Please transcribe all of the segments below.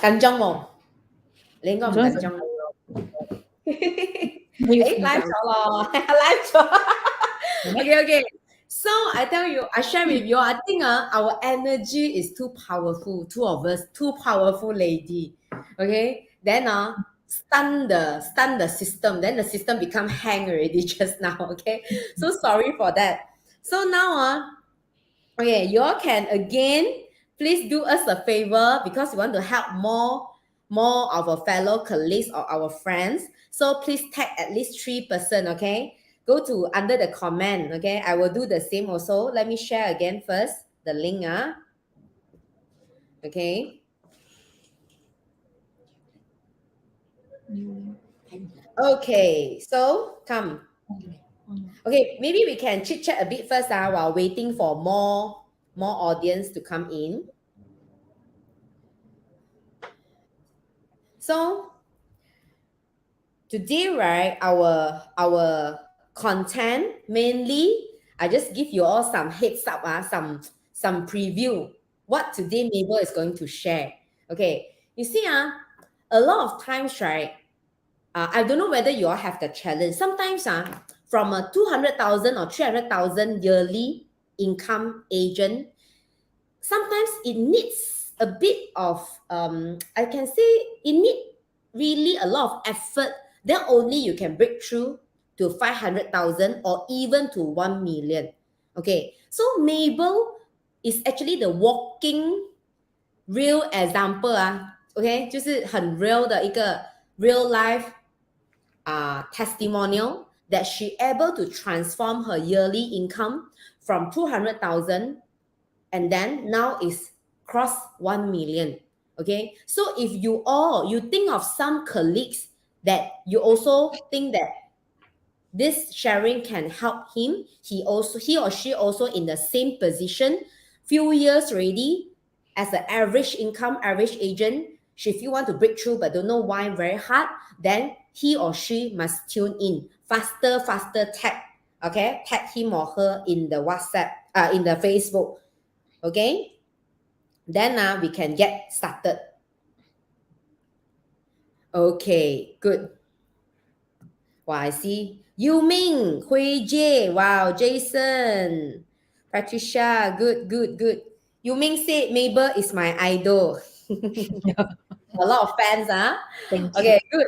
緊張喎，你應該唔緊張。誒 ，live 咗咯，live 咗。Okay. So I tell you, I share with you. I think our energy is too powerful. Two of us, too powerful lady. Okay. Then stun the system. Then the system become hang already just now. Okay. So sorry for that. So now okay, you all can again please do us a favor because we want to help more of our fellow colleagues or our friends. So please tag at least 3 person, okay? Go to under the comment, okay? I will do the same also. Let me share again first the link. Okay. Okay, so come. Okay, maybe we can chit chat a bit first while waiting for more audience to come in. So today, right, our content mainly, I just give you all some heads up, some preview what today Mabel is going to share. Okay, you see, a lot of times, right, I don't know whether you all have the challenge. Sometimes, from a 200,000 or 300,000 yearly income agent, sometimes it needs a bit of, I can say it needs really a lot of effort. Then only you can break through to 500,000 or even to 1 million. Okay, so Mabel is actually the walking real example okay, 就是很 real 的一个 real life testimonial that she able to transform her yearly income from 200,000 and then now is cross 1 million. Okay, so if you think of some colleagues that you also think that this sharing can help him, he or she also in the same position, few years already as an average income, average agent, if you want to break through but don't know why very hard, then he or she must tune in. Faster tag, okay? Tag him or her in the WhatsApp, in the Facebook, okay? Then we can get started. Okay, good. Wow, I see. Yu Ming, Hui J, wow, Jason, Patricia, good. Yu Ming said Mabel is my idol. A lot of fans, Okay, good.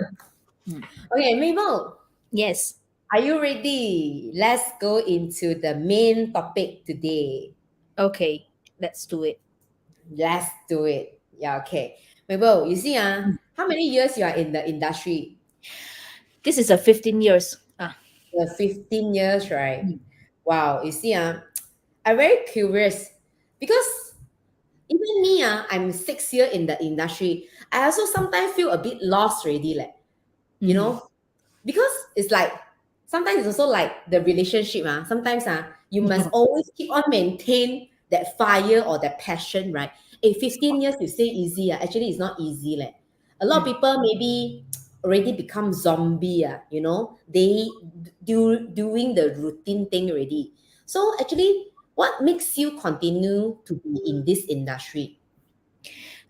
Okay, Mabel. Yes. Are you ready? Let's go into the main topic today. Okay, let's do it. Let's do it. Yeah, okay. Mabel, you see, how many years you are in the industry? This is a 15 years. 15 years, right? Wow, you see, I'm very curious because even me, I'm 6 years in the industry. I also sometimes feel a bit lost already, like, you know, because it's like, sometimes it's also like the relationship, sometimes you must always keep on maintain that fire or that passion, right? 15 years you say easy, actually it's not easy. Like, a lot of people maybe already become zombie, you know, they doing the routine thing already. So actually, what makes you continue to be in this industry?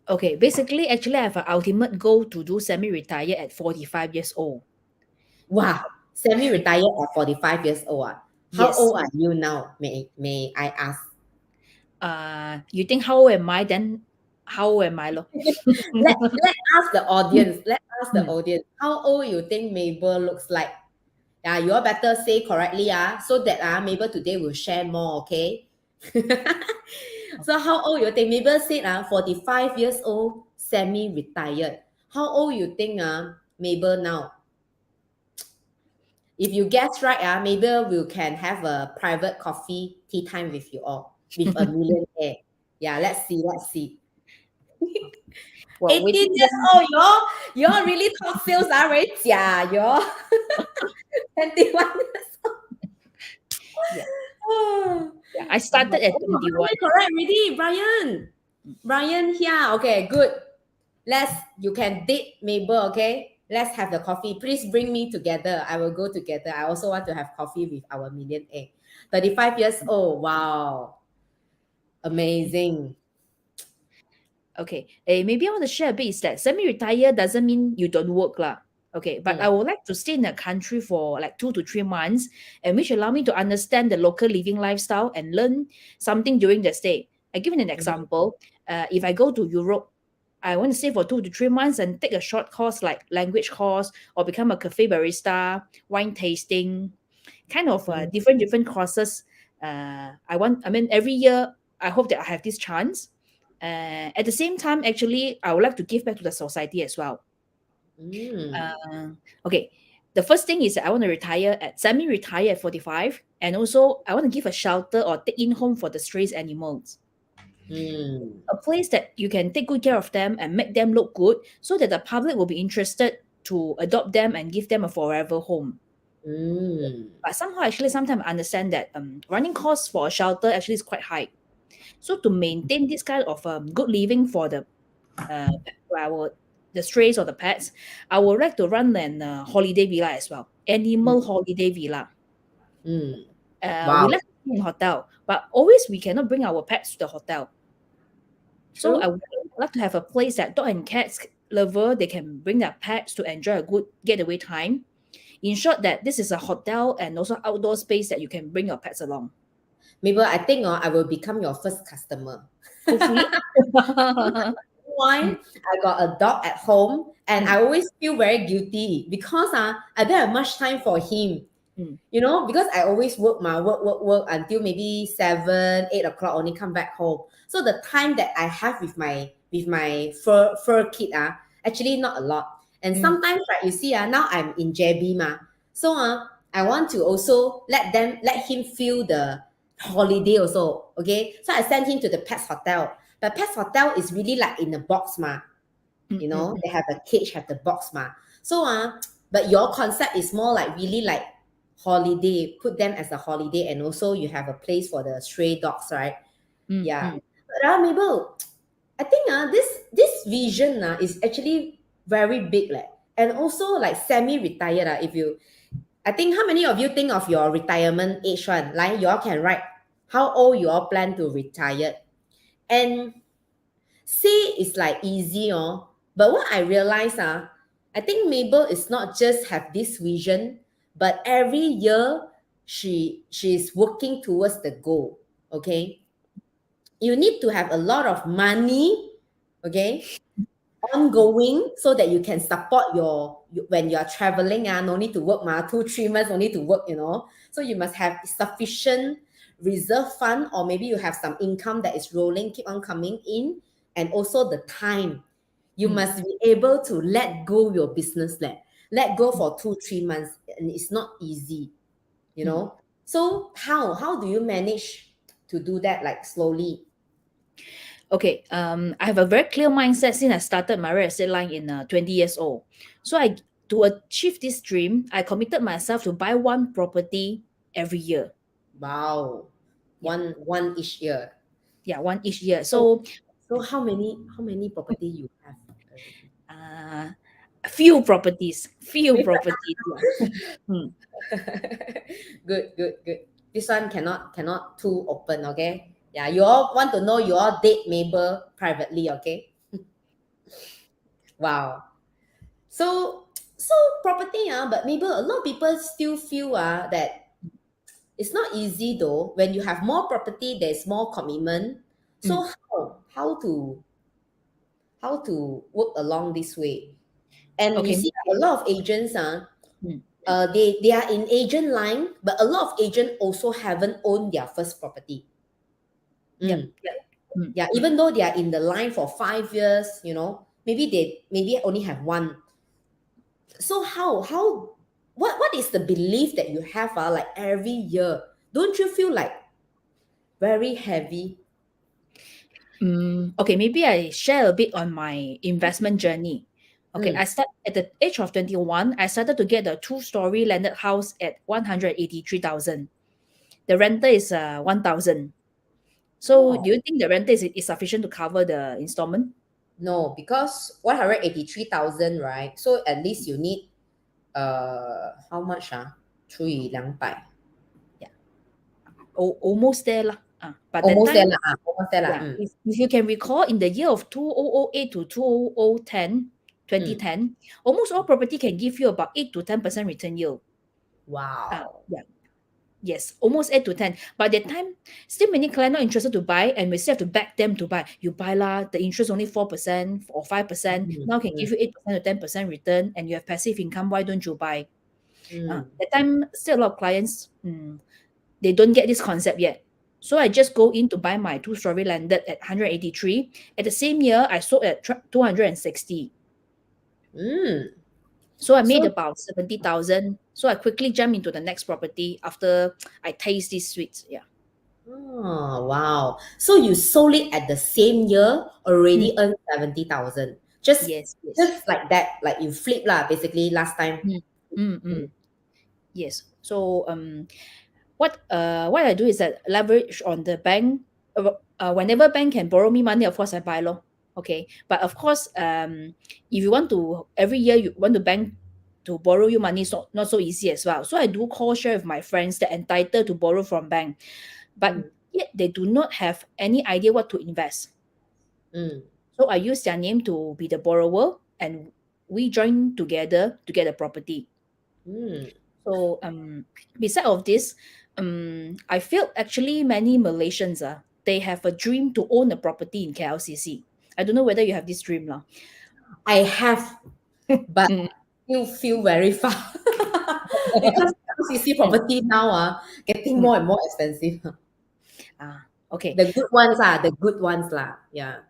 Okay, basically, actually, I have an ultimate goal to do semi-retire at 45 years old. Wow, semi-retired at 45 years old. How Yes. old are you now? May I ask? You think how old am I? Then how old am I? Let ask the audience. Let ask the audience. How old you think Mabel looks like? Yeah, you all better say correctly, so that Mabel today will share more, okay? So how old you think? Mabel said 45 years old, semi-retired. How old you think Mabel now? If you guess right, Mabel will can have a private coffee tea time with you all, with a millionaire. Yeah, let's see. Well, 18 years old, you're really top sales, right? Yeah, you're 21 years old. Yeah, I started at 21. Correct, ready, Brian. Brian here. Okay, good. You can date Mabel, okay? Let's have the coffee. Please bring me together. I will go together. I also want to have coffee with our millionaire. 35 years old. Wow. Amazing. Okay. Maybe I want to share a bit is that semi-retire doesn't mean you don't work lah. Okay, but I Mm, would like to stay in the country for like 2 to 3 months, and which allow me to understand the local living lifestyle and learn something during the stay. I give you an mhm, example. If I go to Europe, I want to stay for 2 to 3 months and take a short course like language course or become a cafe barista, wine tasting, kind of mm, different courses. I mean, every year I hope that I have this chance. At the same time, actually, I would like to give back to the society as well. mm, Uh, okay, the first thing is that I want to retire at semi-retire at 45, and also I want to give a shelter or take in home for the strays animals, mm, a place that you can take good care of them and make them look good, so that the public will be interested to adopt them and give them a forever home. mm, But somehow, actually, sometimes I understand that running costs for a shelter actually is quite high. So to maintain this kind of good living for uh, our the strays or the pets, I would like to run an holiday villa as well, animal mm, holiday villa. mm. We Wow, like to stay in hotel, but always we cannot bring our pets to the hotel. So I true. would like to have a place that dog and cats lover they can bring their pets to enjoy a good getaway time. In short, that this is a hotel and also outdoor space that you can bring your pets along. Mabel, I think I will become your first customer. Hopefully. Why? Mm, I got a dog at home and mm, I always feel very guilty because I don't have much time for him. mm, Because I always work work until maybe 7, 8 o'clock only come back home. So the time that I have with my fur kid actually not a lot. And mm, sometimes right, you see now I'm in JB so I want to also let him feel the holiday also. Okay, so I sent him to the Pets Hotel. But Pets Hotel is really like in a box mm, mm, they have a cage, have the box so but your concept is more like really like holiday, put them as a holiday, and also you have a place for the stray dogs, right? mm, Yeah. mm. But Mabel, I think this vision is actually very big and also like semi-retired if you I think how many of you think of your retirement age one like you all can write how old you all plan to retire. And say it's like easy, but what I realize, I think Mabel is not just have this vision, but every year she's working towards the goal. Okay, you need to have a lot of money. Okay, ongoing so that you can support when you are traveling no need to work 2 3 months no need to work so you must have sufficient reserve fund, or maybe you have some income that is rolling keep on coming in, and also the time you Mm. must be able to let go your business let go for 2 3 months, and it's not easy Mm. so how do you manage to do that like slowly? Okay, I have a very clear mindset since I started my real estate line in 20 years old. So to achieve this dream, I committed myself to buy one property every year. Wow, Yeah, one each year. yeah, one each year. So So, so how many property you have already? uh, few properties. Yeah. Mm. Good. This one cannot too open, okay? Yeah, you all want to know you all date Mabel privately, okay? Wow. So property, but Mabel, a lot of people still feel that it's not easy though. When you have more property, there's more commitment. So Mm. how to work along this way? And you Okay. see a lot of agents Mm. they are in agent line, but a lot of agent also haven't owned their first property. Yep. Mm. Yep. Mm. Yeah, even though they are in the line for 5 years, maybe they maybe only have one. So what is the belief that you have like every year? Don't you feel like very heavy? Okay, maybe I share a bit on my investment journey. Okay, Mm. I start at the age of 21. I started to get a two-story landed house at 183,000. The rental is 1,000. So Wow. do you think the rental is sufficient to cover the installment? No, because 183,000, right? So at least you need how much 除以200. Yeah, almost there lah. But that Almost there time, lah. Almost there lah. yeah, if you can recall, in the year of 2008 to 2010, almost all property can give you about 8 to 10% return yield. Wow. Yeah. Yes, almost 8 to 10. But that time, still many clients not interested to buy, and we still have to back them to buy. You buy lah, the interest only 4% or 5%. Now can give you 8% to 10% return, and you have passive income. Why don't you buy? That time, still a lot of clients, they don't get this concept yet. So I just go in to buy my 2-story landed at 183. At the same year, I sold at 260. So I made So- about 70,000. So I quickly jump into the next property after I taste these sweets. Yeah. Oh, wow. So you sold it at the same year, already earned 70,000. Just like that, like you flip lah, basically last time. Yes. So what I do is that leverage on the bank. Whenever bank can borrow me money, of course I buy loh. Okay. But of course, if you want to every year you want the bank to borrow you money, it's not so easy as well. So I do call share with my friends that entitled to borrow from bank, but yet they do not have any idea what to invest. So I use their name to be the borrower, and we join together to get a property. So beside of this, I feel actually many Malaysians they have a dream to own a property in KLCC. I don't know whether you have this dream lah. I have, but still feel very far because LCC property now getting more and more expensive. Okay. The good ones lah. Yeah.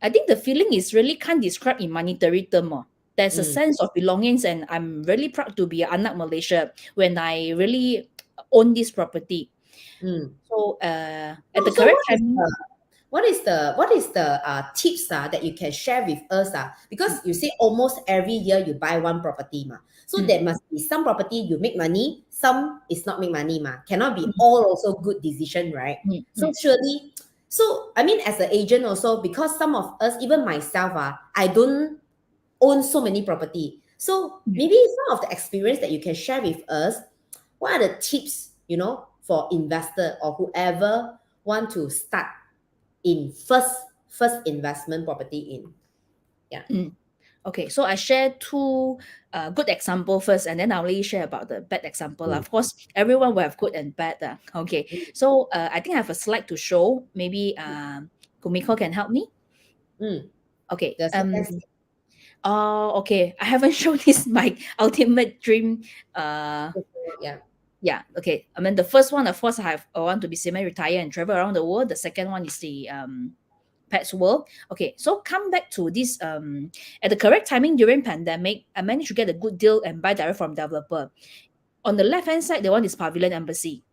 I think the feeling is really can't describe in monetary term. There's a sense of belongings, and I'm really proud to be an anak Malaysia when I really own this property. So at the correct time, what is the tips that you can share with us? Because you say almost every year you buy one property so there must be some property you make money, some is not make money cannot be all also good decision, right? So surely, so I mean as an agent also, because some of us, even myself, I don't own so many property. So maybe some of the experience that you can share with us, what are the tips, for investor or whoever want to start in first investment property in? Yeah. Okay, so I share two good example first, and then I'll really share about the bad example. Of course, everyone will have good and bad. Okay, so I think I have a slide to show. Maybe 𝒂𝒐𝒏 can help me. Okay. Okay. I haven't shown this my ultimate dream. Yeah. Okay. I mean, the first one, of course, I want to be semi-retired and travel around the world. The second one is the pets world. Okay. So come back to this. At the correct timing during pandemic, I managed to get a good deal and buy direct from developer. On the left-hand side, the one is Pavilion Embassy.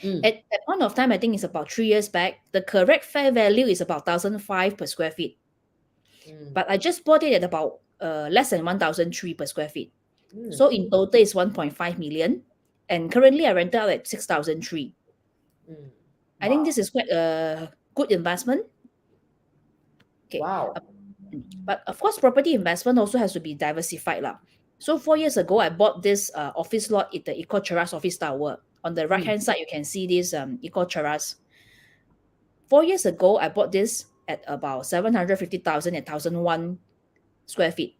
At that point of time, I think it's about 3 years back. The correct fair value is about 1,500 per square feet. But I just bought it at about less than 1,300 per square feet. So in total, it's 1.5 million. And currently, I rent out at 6,300. I think this is quite a good investment. Okay. Wow. But of course, property investment also has to be diversified lah. So 4 years ago, I bought this office lot at the 𝐿𝐴𝐴𝐿𝐴𝐻 office tower. On the right-hand side, you can see this 𝐿𝐴𝐴𝐿𝐴𝐻. 4 years ago, I bought this at about 750,000 at 1,001 square feet.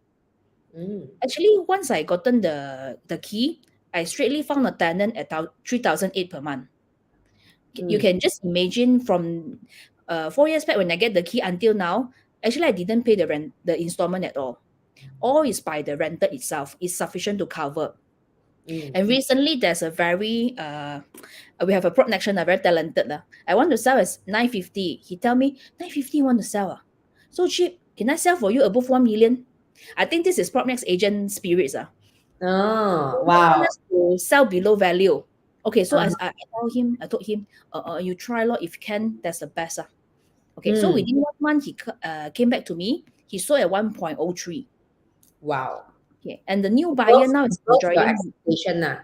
Actually, once I gotten the key, I straightly found a tenant at 3,008 per month. You can just imagine from 4 years back when I get the key until now, actually I didn't pay the installment at all. All is by the rental itself. It's sufficient to cover. And recently there's a very we have a PropNex very talented. I want to sell as 950. He tell me 950 you want to sell. So cheap. Can I sell for you above 1 million? I think this is PropNex agent spirits. Oh, wow. To sell below value. Okay, so I told him, you try lot. If you can, that's the best. Okay, so within 1 month, he came back to me. He sold at 1.03. Wow. Okay, and the new buyer now is enjoying expectation.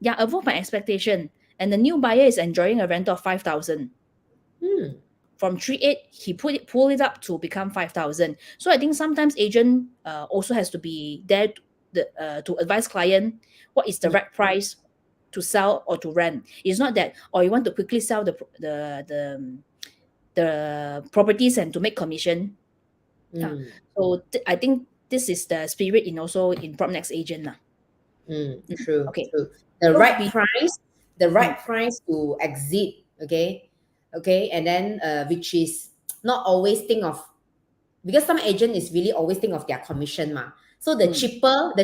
Yeah, above my expectation. And the new buyer is enjoying a rental of 5,000. From 3,800, he pull it up to become 5,000. So I think sometimes agent also has to be there to advise client what is the right price to sell or to rent. It's not that, or you want to quickly sell the properties and to make commission. So I think this is the spirit in also in PropNex agent lah. True, Okay. true. The So right price to exit, okay, and then which is not always think of, because some agent is really always think of their commission ma. So the cheaper,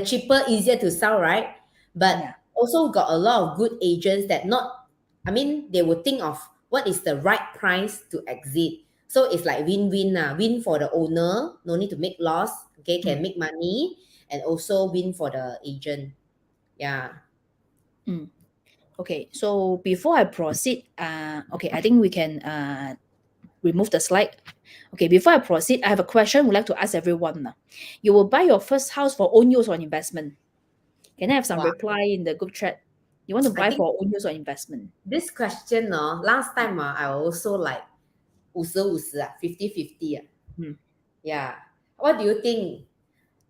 easier to sell, right? But Yeah. also got a lot of good agents that they will think of what is the right price to exit. So it's like win-win win for the owner, no need to make loss, okay, can make money, and also win for the agent. Yeah. Okay, so before I proceed, okay, I think we can remove the slide. Okay, before I proceed, I have a question I would like to ask everyone now. You will buy your first house for own use or investment? Can I have some Wow. reply in the group chat? You want to buy for own use or investment? This question, last time I also like 50-50 50-50 Yeah. What do you think,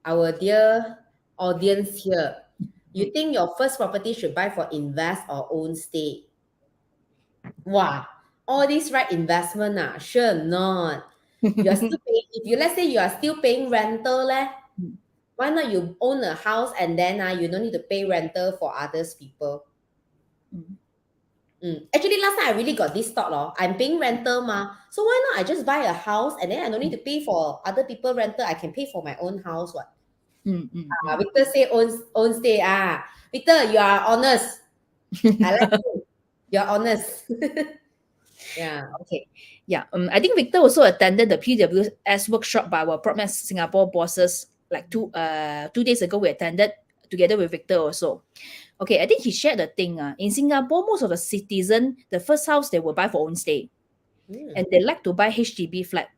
our dear audience here? You think your first property should buy for invest or own stay? Wow. All these right investment sure not. You're still paying, let's say you are still paying rental why not you own a house and then you don't need to pay rental for others people? Actually, last time I really got this thought I'm paying rental so why not I just buy a house and then I don't need to pay for other people rental, I can pay for my own house what? Victor say own stay. Victor, you are honest. I like you. You're honest. Yeah. Okay. Yeah. I think Victor also attended the PWS workshop by our PropNex Singapore bosses like 2 days ago. We attended together with Victor also. Okay, I think he shared the thing. In Singapore, most of the citizens, the first house they will buy for own stay. And they like to buy HDB flat.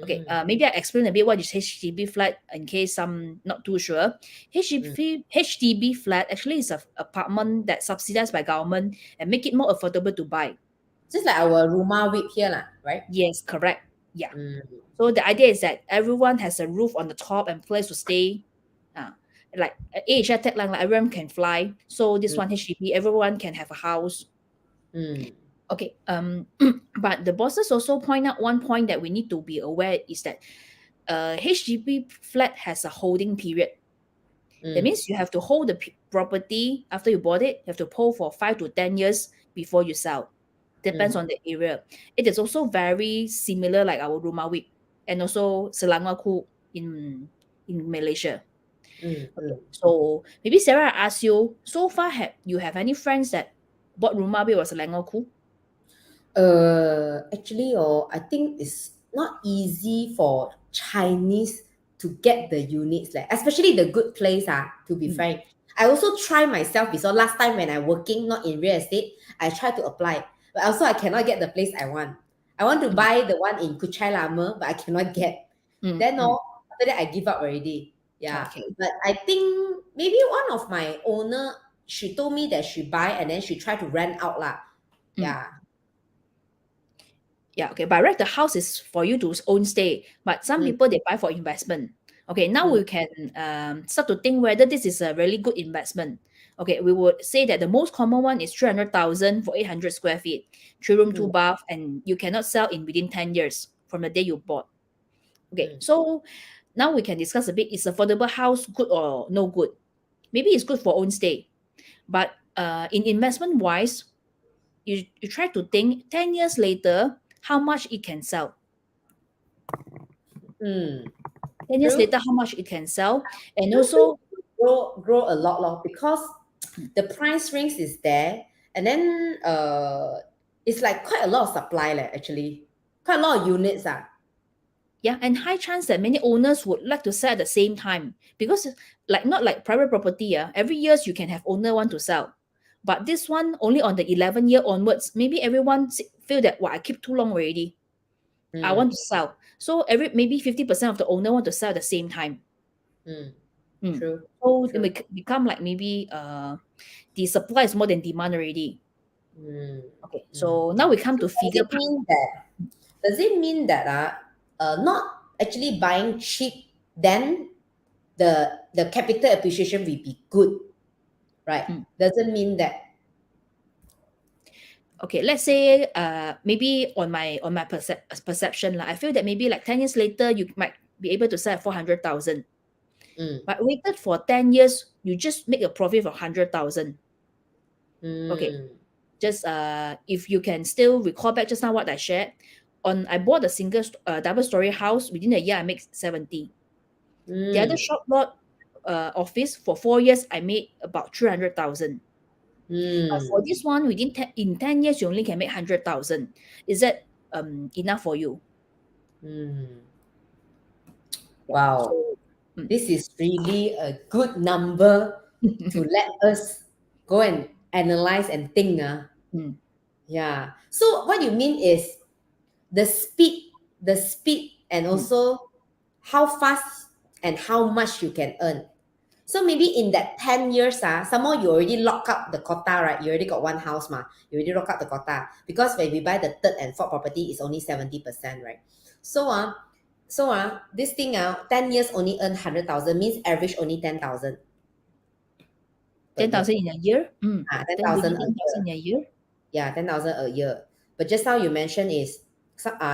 Okay, maybe I explain a bit what is HDB flat in case some not too sure. HDB flat actually is an apartment that's subsidized by government and make it more affordable to buy. Just like our Rumah whip here, right? Yes, correct. Yeah. So the idea is that everyone has a roof on the top and place to stay. Like Asia tagline, like everyone can fly. So this one HDB, everyone can have a house. Okay. But the bosses also point out one point that we need to be aware is that HDB flat has a holding period. That means you have to hold the property after you bought it. You have to hold for 5 to 10 years before you sell. Depends on the area. It is also very similar like our Rumah whip and also Selangor in Malaysia. Okay. So maybe Sarah, I ask you, so far you have any friends that bought Rumah whip or Selangor? Actually, I think it's not easy for Chinese to get the units, especially the good place, to be frank. I also try myself because last time when I working not in real estate, I try to apply. But also I cannot get the place I want. I want to buy the one in Kuchai Lama, but I cannot get. Then after that I give up already. Yeah. Okay. But I think maybe one of my owner, she told me that she buy and then she try to rent out lah. Yeah. Yeah, okay. By right, the house is for you to own stay, but some people they buy for investment. Okay, now we can start to think whether this is a really good investment. Okay, we would say that the most common one is 300,000 for 800 square feet, 3 room, 2 bath, and you cannot sell in within 10 years from the day you bought. Okay, so now we can discuss a bit, is affordable house good or no good? Maybe it's good for own stay, but in investment wise, you try to think 10 years later, how much it can sell. 10 years later, how much it can sell. And also grow a lot because the price range is there. And then it's like quite a lot of supply actually. Quite a lot of units. Yeah, and high chance that many owners would like to sell at the same time. Because not like private property, every year you can have owner want to sell. But this one, only on the 11th year onwards, maybe everyone feel that, I keep too long already. I want to sell. So maybe 50% of the owner want to sell at the same time. True. So it may become like maybe the supply is more than demand already. Okay, so now we come to figure part. Does it mean that not actually buying cheap, then the capital appreciation will be good? right? Doesn't mean that. Okay, let's say maybe on my perception I feel that maybe like 10 years later you might be able to sell at 400,000. But waited for 10 years, you just make a profit of 100,000. Okay, just if you can still recall back just now what I shared, I bought a double story house within a year I make 70. The other shop lot office for 4 years I made about 300,000. For this one, in 10 years you only can make 100,000. Is that enough for you? Wow. So, This is really a good number to let us go and analyze and think. Yeah. So what you mean is the speed and also how fast and how much you can earn. So maybe in that 10 years, some more you already lock up the quota, right? You already got one house, you already lock up the quota. Because when we buy the third and fourth property, it's only 70%, right? So this thing 10 years only earn 100,000 means average only 10,000. 10,000 in a year? 10,000 a 10,000 in a year? Yeah, 10,000 a year. But just now you mentioned is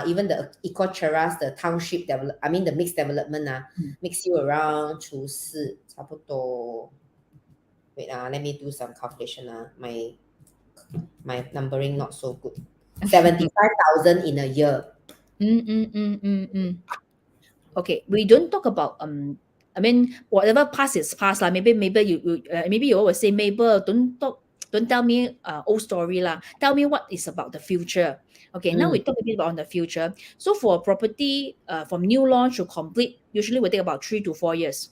even the 𝐿𝐴𝒊𝒍𝒊𝒐𝒏 the township the mixed development makes you around 除4差不多. Wait, let me do some calculation. My numbering not so good. 75,000 in a year. Okay, we don't talk about I mean whatever past is past lah. Maybe you always say, Mabel, don't tell me old story lah. Tell me what is about the future. Okay, now we talk a bit about the future. So for property from new launch to complete usually will take about 3 to 4 years.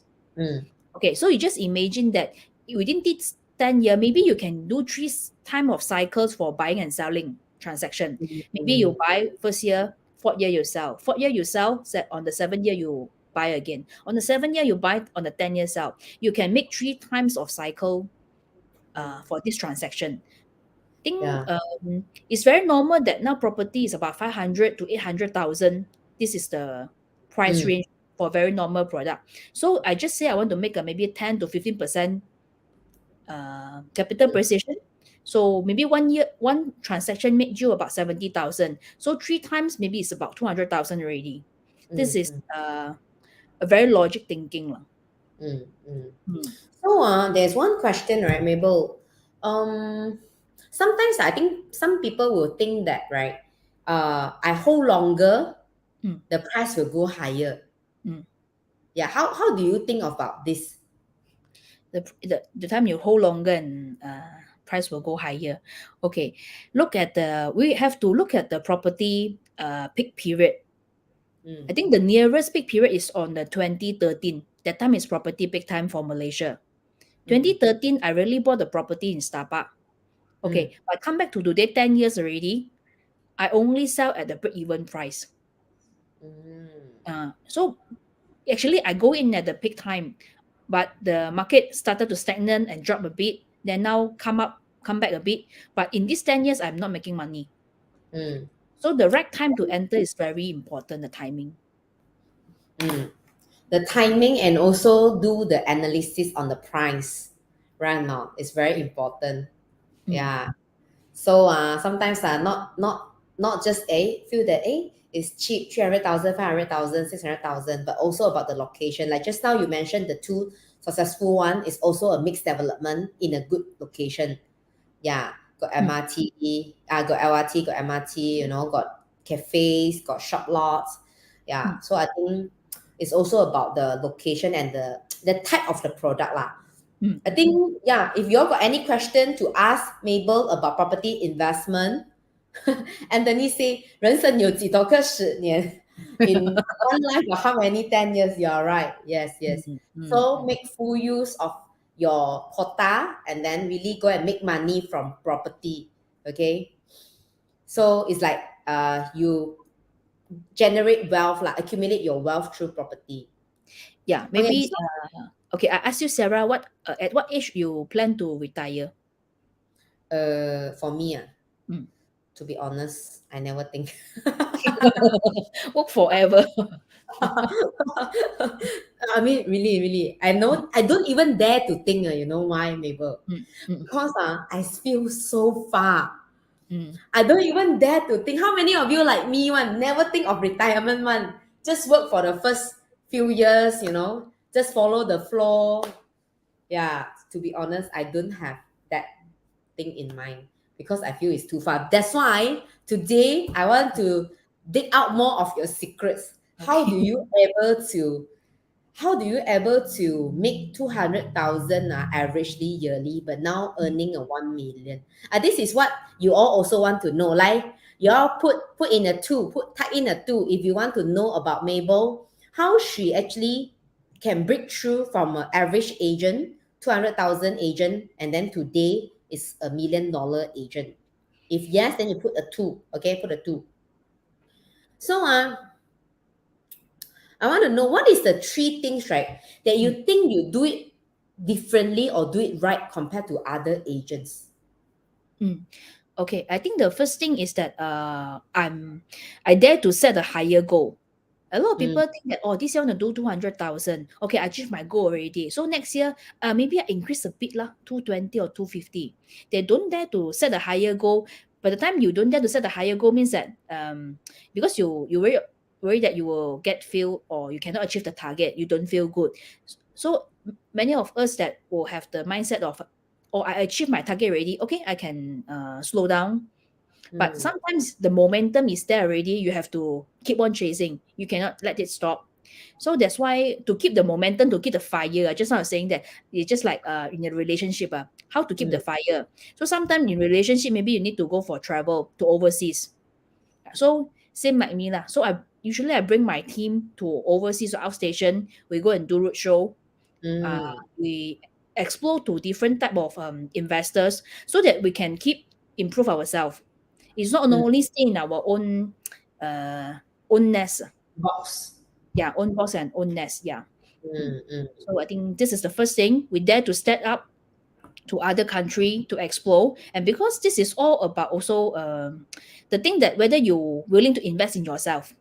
Okay, so you just imagine that within this 10 year, maybe you can do 3 time of cycles for buying and selling transaction. Maybe you buy first year, 4th year you sell. 4th year you sell, on the 7th year you buy again. On the 7th year you buy, on the 10th year sell. You can make 3 times of cycle for this transaction. I think it's very normal that now property is about 500 to 800,000. This is the price range for very normal product. So I just say I want to make maybe 10 to 15% capital appreciation. So maybe one transaction made you about 70,000. So 3 times maybe it's about 200,000 already. This is a very logic thinking. So there's one question, right, Mabel? Sometimes I think some people will think that, right, I hold longer, the price will go higher. Yeah, how do you think about this? The time you hold longer and price will go higher. Okay, we have to look at the property peak period. I think the nearest peak period is on the 2013. That time is property peak time for Malaysia. 2013, I really bought the property in Starbucks. Okay, but come back to today, 10 years already, I only sell at the break-even price. So actually, I go in at the peak time, but the market started to stagnate and drop a bit. Then now come back a bit. But in these 10 years, I'm not making money. So the right time to enter is very important, the timing. The timing and also do the analysis on the price, right? Now it's very important. Yeah. So sometimes not just feel that it's cheap, 300,000, 500,000, 600,000, but also about the location. Like just now you mentioned the 2 successful one is also a mixed development in a good location. Yeah, got MRT, got LRT, got MRT, got cafes, got shop lots. Yeah, so I think it's also about the location and the type of the product lah. I think, if you all got any question to ask Mabel about property investment, Anthony say, 人生有几多个10年? In one life, or how many 10 years? You're right. Yes. So make full use of your quota and then really go and make money from property. Okay. So it's like you generate wealth, accumulate your wealth through property. Yeah, maybe. Okay, I ask you, Sarah, at what age you plan to retire? For me, to be honest, I never think. Work forever. I mean, really, really, I know I don't even dare to think. You know why, Mabel? Mm, mm, Because I feel so far. mm. I don't even dare to think. How many of you like me one never think of retirement one? Just work for the first few years, just follow the flow. Yeah, to be honest, I don't have that thing in mind because I feel it's too far. That's why today I want to dig out more of your secrets. How do Okay. you able to make 200,000 averagely yearly, but now earning a 1 million? This is what you all also want to know. Like you all type in a two if you want to know about Mabel, how she actually can break through from an average agent, 200,000 agent, and then today is $1 million agent. If yes, then you put a two. Okay, put a two. So I want to know what is the three things, right, that you think you do it differently or do it right compared to other agents. Okay, I think the first thing is that I dare to set a higher goal. A lot of Mm, people think that, oh, this year I want to do 200,000. Okay, I achieved my goal already. So next year, maybe I increase a bit lah, 220 or 250. They don't dare to set a higher goal. By the time you don't dare to set a higher goal means that because you worry that you will get failed or you cannot achieve the target, you don't feel good. So many of us that will have the mindset of, oh, I achieved my target already. Okay, I can slow down. But mm, sometimes the momentum is there already. You have to keep on chasing. You cannot let it stop. So that's why to keep the momentum, to keep the fire, just now I was saying that it's just like in a relationship, how to keep mm, the fire. So sometimes in relationship, maybe you need to go for travel to overseas. So same like me lah. So I bring my team to overseas or outstation. We go and do roadshow. mm, We explore to different type of investors so that we can keep improve ourselves. It's not mm. only stay in our own nest. Box. Yeah, own box and own nest. Yeah. Mm. Mm, mm, So I think this is the first thing. We dare to step up to other country to explore. And because this is all about also the thing that whether you're willing to invest in yourself.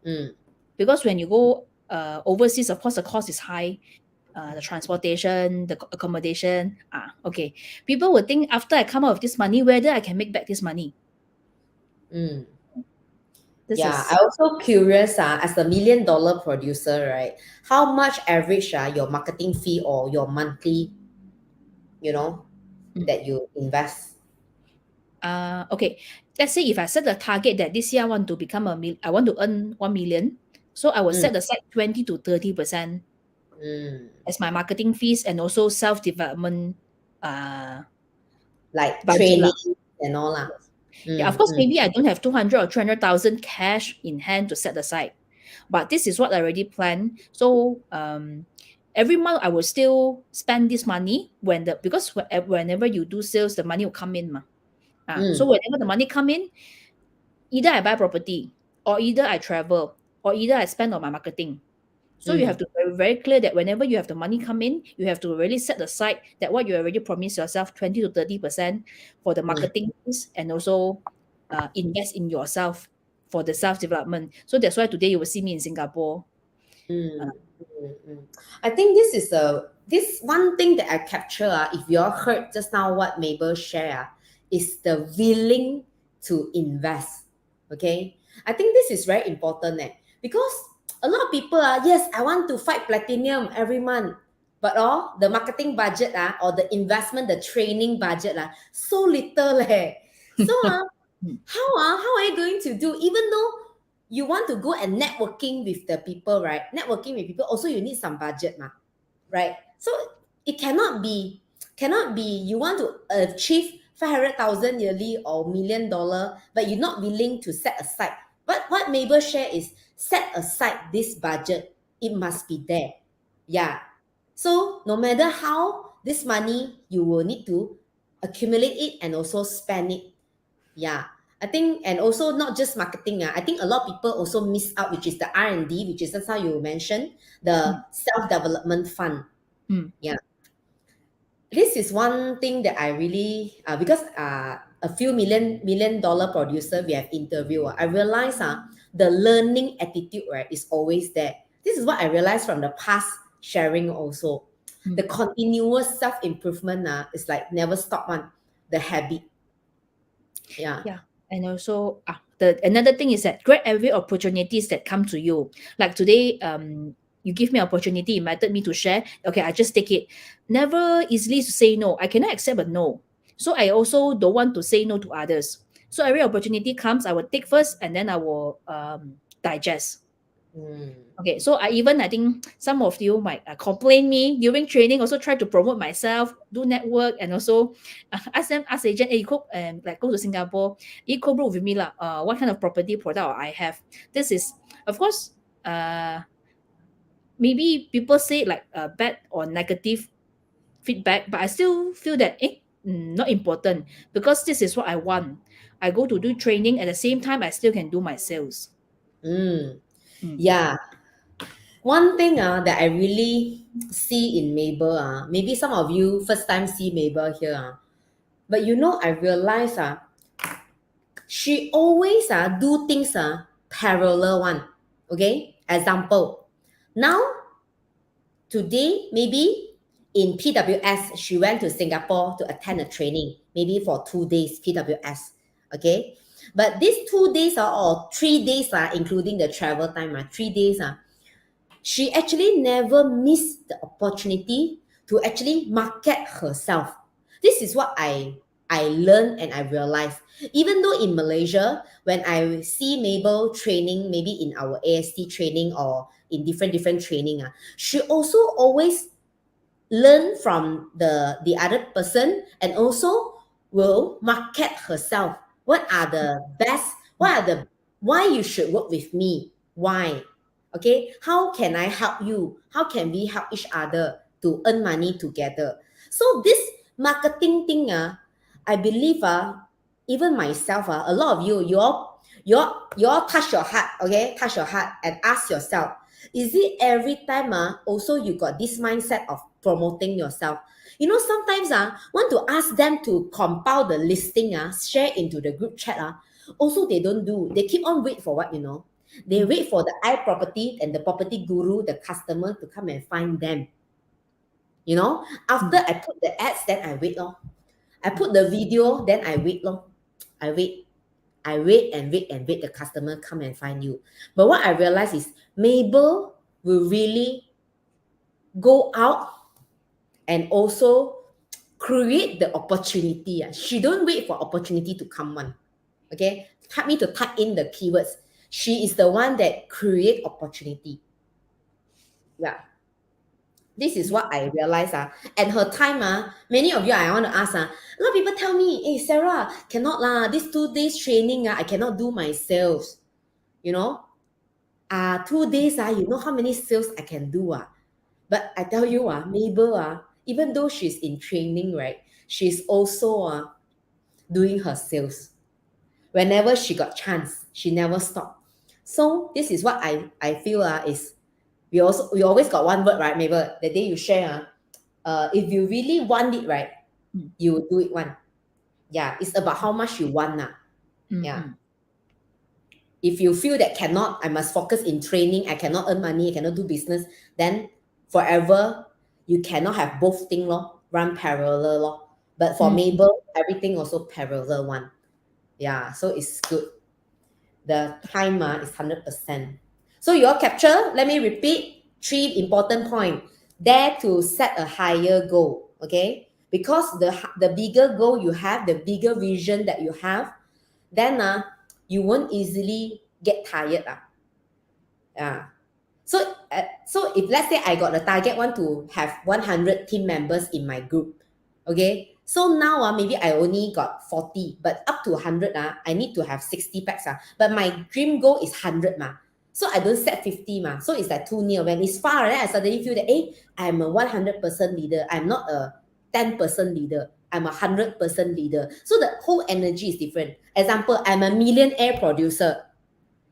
mm. Because when you go overseas, of course, the cost is high. The transportation, the accommodation. Okay. People would think after I come out of this money, whether I can make back this money. Mm. This Yeah, I is also curious as a $1 million producer, right? How much average your marketing fee or your monthly, you know, mm, that you invest? okay. Let's say if I set a target that this year I want to I want to earn 1 million, so I will Mm, set aside 20 to 30% mm. as my marketing fees and also self development uh Like budget training lah. and all lah. Yeah, of Mm, course, mm, maybe I don't have 200 or 300,000 cash in hand to set aside, but this is what I already planned. So every month I will still spend this money because whenever you do sales, the money will come in, ma. So mm, whenever the money come in, either I buy property, or either I travel, or either I spend on my marketing. So you have mm, to be very clear that whenever you have the money come in, you have to really set aside that what you already promised yourself, 20 to 30% for the mm, marketing piece, and also invest in yourself for the self development. So that's why today you will see me in Singapore. mm, mm, mm. I think this one thing that I capture, if you all heard just now what Mabel share, is the willing to invest. Okay, I think this is very important, because a lot of people yes, I want to fight platinum every month, but the marketing budget or the investment, the training budget so little So Mm, how are you going to do, even though you want to go and networking with the people, right? Networking with people also you need some budget, right? So it cannot be you want to achieve 500,000 yearly or $1 million, but you're not willing to set aside. But what Mabel share is set aside this budget. It must be there. Yeah. So no matter how this money, you will need to accumulate it and also spend it. Yeah. I think, and also not just marketing. I think a lot of people also miss out, which is the R&D, which is that's how you mentioned, the mm, self-development fund. mm, Yeah. This is one thing that I really, because a few million dollar producer we have interviewed, I realized the learning attitude, right, is always there. This is what I realized from the past sharing also. The continuous self-improvement is like never stop one, the habit. Yeah. Yeah. And also, another thing is that grab every opportunities that come to you. Like today, you give me opportunity, invited me to share. Okay, I just take it. Never easily to say no. I cannot accept a no. So I also don't want to say no to others. So every opportunity comes, I will take first, and then I will digest. Okay, so I think some of you might complain me during training. Also try to promote myself, do network, and also ask agent, hey, cook and like go to Singapore, co-broke with me lah. What kind of property product I have? This is of course maybe people say like bad or negative feedback, but I still feel that not important because this is what I want. I go to do training at the same time. I still can do my sales. Yeah. One thing that I really see in Mabel, maybe some of you first time see Mabel here, but I realize she always do things parallel one. Okay, example. Now, today, maybe in PWS, she went to Singapore to attend a training, maybe for 2 days PWS. Okay, but these 2 days or 3 days including the travel time, 3 days she actually never missed the opportunity to actually market herself. This is what I learned and I realized. Even though in Malaysia, when I see Mabel training, maybe in our AST training or in different training, she also always learn from the other person and also will market herself. What are the best? Why you should work with me? Why? Okay, how can I help you? How can we help each other to earn money together? So this marketing thing, I believe even myself, a lot of you all touch your heart, okay? Touch your heart and ask yourself, is it every time also you got this mindset of promoting yourself? Sometimes want to ask them to compile the listing, share into the group chat. Also they don't do. They keep on wait for what, They wait for the iProperty and the property guru, the customer, to come and find them. After I put the ads, then I wait. I put the video, then I wait. I wait and wait. The customer come and find you. But what I realize is Mabel will really go out and also create the opportunity. She don't wait for opportunity to come one. Okay, help me to type in the keywords. She is the one that create opportunity. Yeah. This is what I realized. And her time, many of you, I want to ask, a lot of people tell me, hey, Sarah, cannot lah, this 2 days training, I cannot do my sales. 2 days, you know how many sales I can do. But I tell you, Mabel, even though she's in training, right, she's also doing her sales. Whenever she got chance, she never stopped. So this is what I feel is we always got one word, right, Mabel? The day you share, if you really want it, right, you will do it one. Yeah, it's about how much you want. Yeah. If you feel that cannot, I must focus in training, I cannot earn money, I cannot do business, then forever you cannot have both things, run parallel. But for Mabel, everything also parallel one. Yeah, so it's good. The time is 100%. So you all capture, let me repeat 3 important points. Dare to set a higher goal, okay? Because the bigger goal you have, the bigger vision that you have, then you won't easily get tired. So if let's say I got a target, want to have 100 team members in my group, okay? So now maybe I only got 40, but up to 100, I need to have 60 packs. But my dream goal is 100. So I don't set 50. So it's like too near. When it's far, then I suddenly feel that, I'm a 100% leader. I'm not a 10% leader. I'm a 100% leader. So the whole energy is different. Example, I'm a millionaire producer.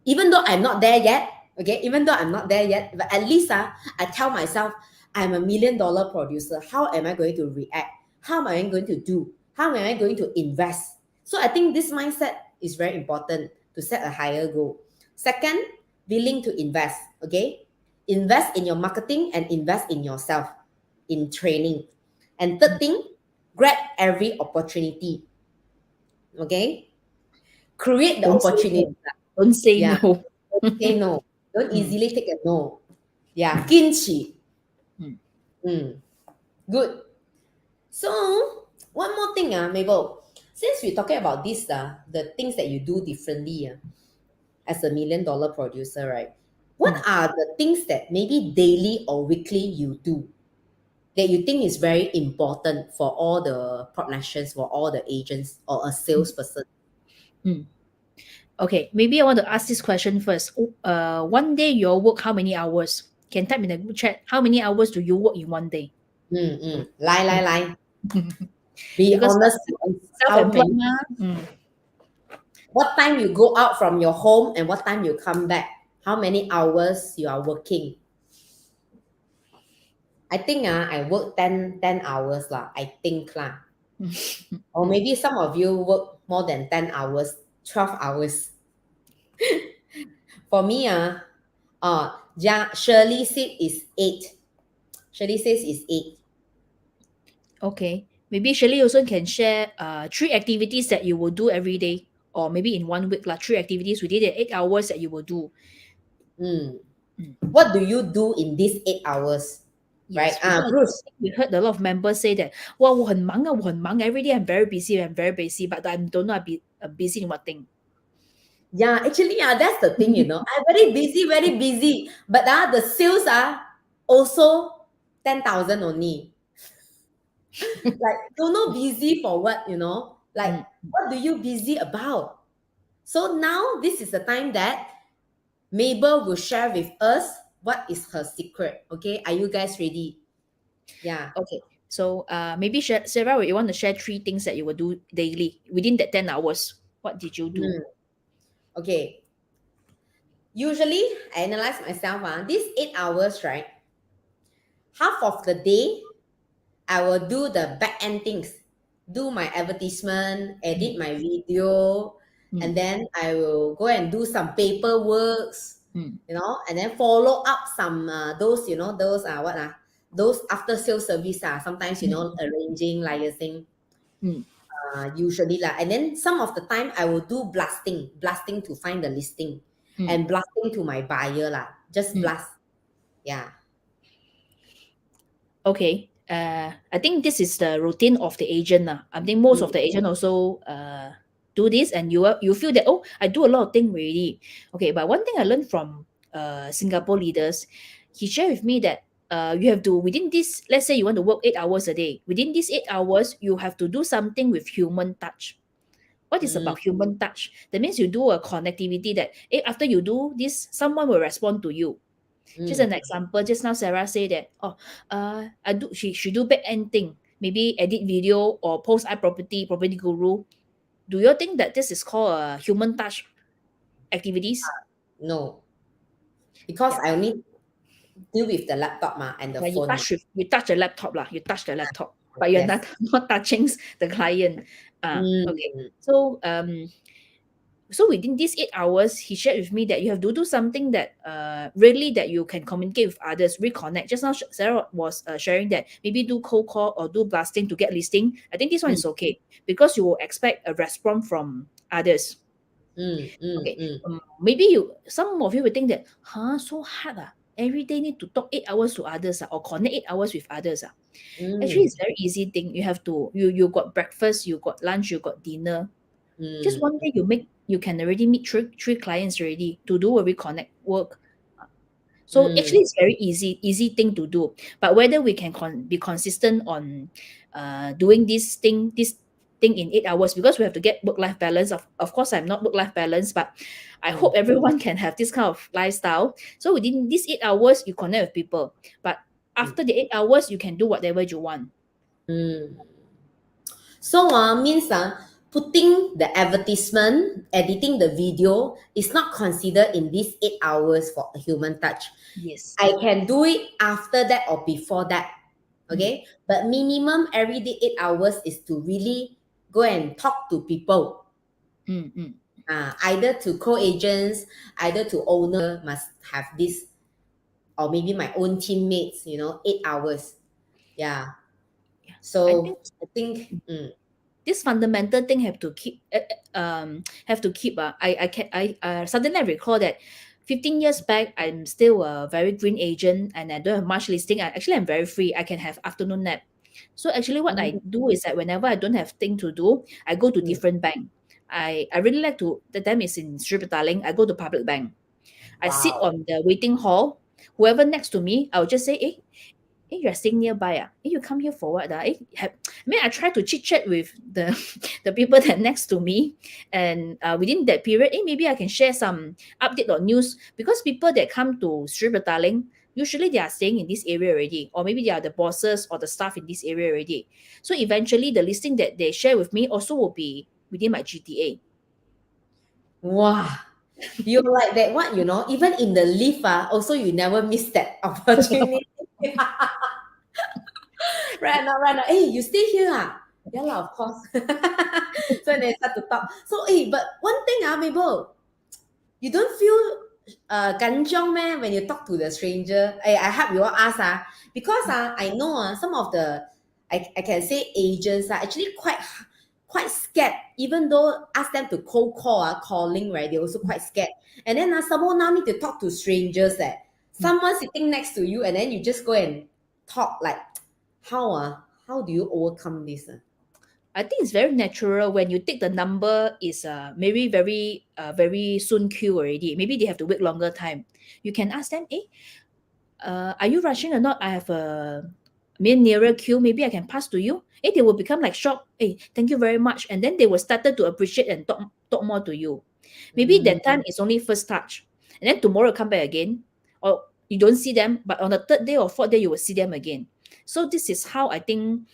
Even though I'm not there yet, okay, but at least I tell myself, I'm a $1 million producer. How am I going to react? How am I going to do? How am I going to invest? So I think this mindset is very important to set a higher goal. Second, willing to invest, okay? Invest in your marketing and invest in yourself, in training. And third thing, grab every opportunity, okay? Create the Don't say opportunity. no. Don't say Yeah, no. don't say no. Don't Mm. easily take a no. Yeah, 坚持. Mm. Good. So, one more thing, Mabel. Since we're talking about this, the things that you do differently as a $1 million producer, right? What are the things that maybe daily or weekly you do that you think is very important for all the PropNexers, for all the agents or a salesperson? Mm. Okay, maybe I want to ask this question first. One day you all work how many hours? Can type in the group chat. How many hours do you work in one day? Lie. Be Because honest. How self-employed, many? ma. What time you go out from your home and what time you come back? How many hours you are working? I think I work 10 hours lah. I think lah. Or maybe some of you work more than 10 hours, 12 hours. For me, Shirley said is 8. Shirley says is 8. Okay. Maybe Shirley also can share 3 activities that you will do every day, or maybe in 1 week, 3 activities within the 8 hours that you will do. What do you do in these 8 hours? Yes, Right? Bruce. we heard a lot of members say that, wow, 我很忙啊, 我很忙. Every day I'm very busy, but I don't know I'm busy in what thing. Yeah, actually, that's the thing, I'm very busy. But the sales are also 10,000 only. Like, don't know busy for what, Like, what do you busy about? So now this is the time that Mabel will share with us what is her secret. Okay, are you guys ready? Yeah. Okay. So maybe Sarah, you want to share 3 things that you will do daily within that 10 hours. What did you do? Okay. Usually, I analyze myself. These 8 hours, right? Half of the day, I will do the back end things, do my advertisement, edit my video, and then I will go and do some paperwork, and then follow up some those those after sales service sometimes arranging, liaising, usually lah. And then some of the time I will do blasting to find the listing, and blasting to my buyer lah. Just blast, yeah. Okay. I think this is the routine of the agent. I think most of the agent also do this, and you feel that, oh, I do a lot of things already. Okay, but one thing I learned from Singapore leaders, he shared with me that you have to, within this, let's say you want to work 8 hours a day, within these 8 hours, you have to do something with human touch. What is about human touch? That means you do a connectivity that after you do this, someone will respond to you. Just an example, just now Sarah said that, she do back end thing, maybe edit video or post property guru. Do you think that this is called a human touch activities? No, because I only deal with the laptop and the phone. You touch the laptop but you're not touching the client. Okay, so so within these 8 hours, he shared with me that you have to do something that really that you can communicate with others, reconnect. Just now Sarah was sharing that maybe do cold call or do blasting to get listing. I think this one is okay because you will expect a response from others. Okay. Maybe some of you will think that, so hard every day need to talk 8 hours to others or connect 8 hours with others. Actually, it's very easy thing. You have to you got breakfast, you got lunch, you got dinner. Just one day you can already meet three clients already to do a reconnect work. So actually it's very easy thing to do. But whether we can be consistent on doing this thing in 8 hours, because we have to get work-life balance. Of course, I'm not work-life balance, but I hope everyone can have this kind of lifestyle. So within these 8 hours, you connect with people. But after the 8 hours, you can do whatever you want. So means putting the advertisement, editing the video is not considered in these 8 hours for a human touch. Yes. I can do it after that or before that. Okay? But minimum every day 8 hours is to really go and talk to people. Either to co-agents, either to owner, must have this, or maybe my own teammates, 8 hours. Yeah. So I think this fundamental thing have to keep suddenly I recall that 15 years back, I'm still a very green agent and I don't have much listing. I'm very free. I can have afternoon nap. So actually what I do is that whenever I don't have thing to do, I go to different bank. I really like to, the time is in `𝒍𝒑𝒑𝒠, I go to public bank. I sit wow. on the waiting hall. Whoever next to me, I'll just say, you're staying nearby. You come here for what? I try to chit chat with the the people that next to me, and within that period, maybe I can share some update or news, because people that come to `𝒍𝒑𝒑𝒠, usually they are staying in this area already, or maybe they are the bosses or the staff in this area already. So eventually, the listing that they share with me also will be within my GTA. Wow. You're like that one, even in the lift, also you never miss that opportunity. Right now, Hey, you stay here, Yeah lah, of course. So they start to talk. So, but one thing, Mabel, you don't feel kanjiong man when you talk to the stranger? I hope you all ask, because I know some of the, I can say agents are actually quite scared, even though ask them to cold call, calling, right? They're also quite scared. And then someone now need to talk to strangers, someone sitting next to you, and then you just go and talk, like, how do you overcome this? I think it's very natural when you take the number is maybe very soon queue already. Maybe they have to wait longer time. You can ask them, are you rushing or not? I have a nearer queue. Maybe I can pass to you. They will become like shocked. Thank you very much. And then they will start to appreciate and talk more to you. Maybe that time is only first touch. And then tomorrow come back again. Or you don't see them, but on the third day or fourth day, you will see them again. So this is how I think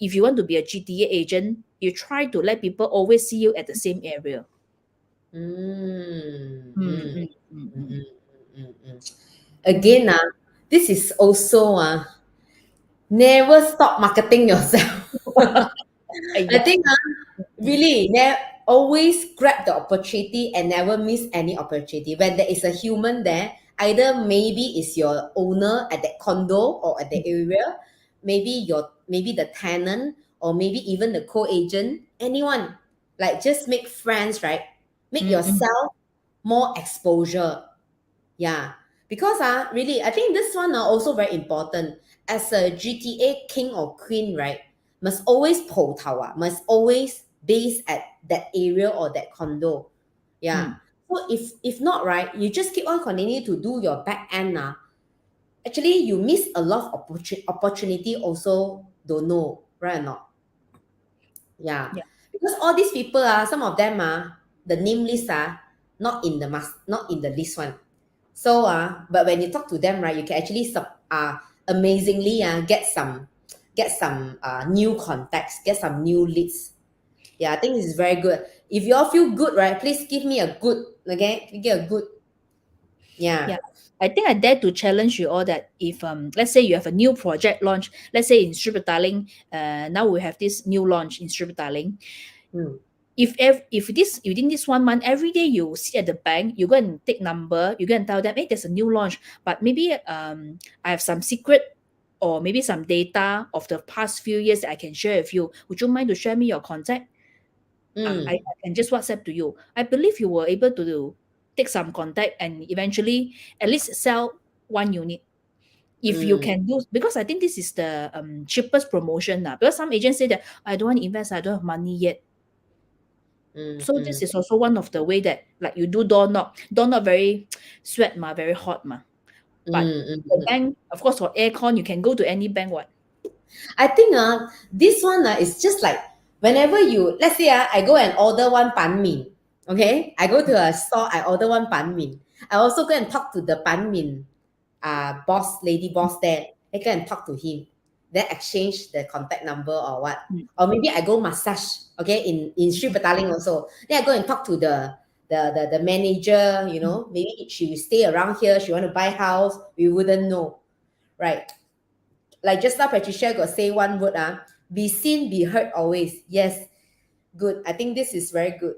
if you want to be a GTA agent, you try to let people always see you at the same area. Again, this is also never stop marketing yourself. I think really always grab the opportunity and never miss any opportunity. When there is a human there, either maybe it's your owner at that condo or at the area, maybe the tenant, or maybe even the co-agent, anyone. Like, just make friends, right? Make yourself more exposure. Yeah. Because really, I think this one also very important. As a GTA king or queen, right? Must always must always base at that area or that condo. Yeah. So if not, right, you just keep on continue to do your back end. Actually, you miss a lot of opportunity also, don't know, right or not? Yeah. Because all these people, some of them, the name list, not in the list one. So, but when you talk to them, right, you can actually amazingly get some new contacts, get some new leads. Yeah, I think this is very good. If you all feel good, right, please give me a good, okay? You get a good. Yeah. I think I dare to challenge you all that if let's say you have a new project launch, let's say in 𝒍𝒑𝒑𝒠, now we have this new launch in 𝒍𝒑𝒑𝒠. If this within this 1 month, every day you sit at the bank, you go and take number, you go and tell them, there's a new launch, but maybe I have some secret or maybe some data of the past few years that I can share with you. Would you mind to share me your contact? I can just WhatsApp to you. I believe you were able to take some contact and eventually at least sell 1 unit. If you can do, because I think this is the cheapest promotion now. Because some agents say that I don't want to invest, I don't have money yet. So this is also one of the way that, like, you do door knock very sweat very hot But the bank, of course, for aircon, you can go to any bank. I think this one is just like whenever let's say I go and order one ban min. Okay, I go to a store, I order one ban min. I also go and talk to the ban min lady boss there. I go and talk to him, then exchange the contact number or what. Or maybe I go massage, okay, in 𝒍𝒑𝒑𝒠 also. Then I go and talk to the manager, maybe she will stay around here, she want to buy house, we wouldn't know, right? Like just now Patricia got say one word, be seen, be heard always. Yes, Good. I think this is very good.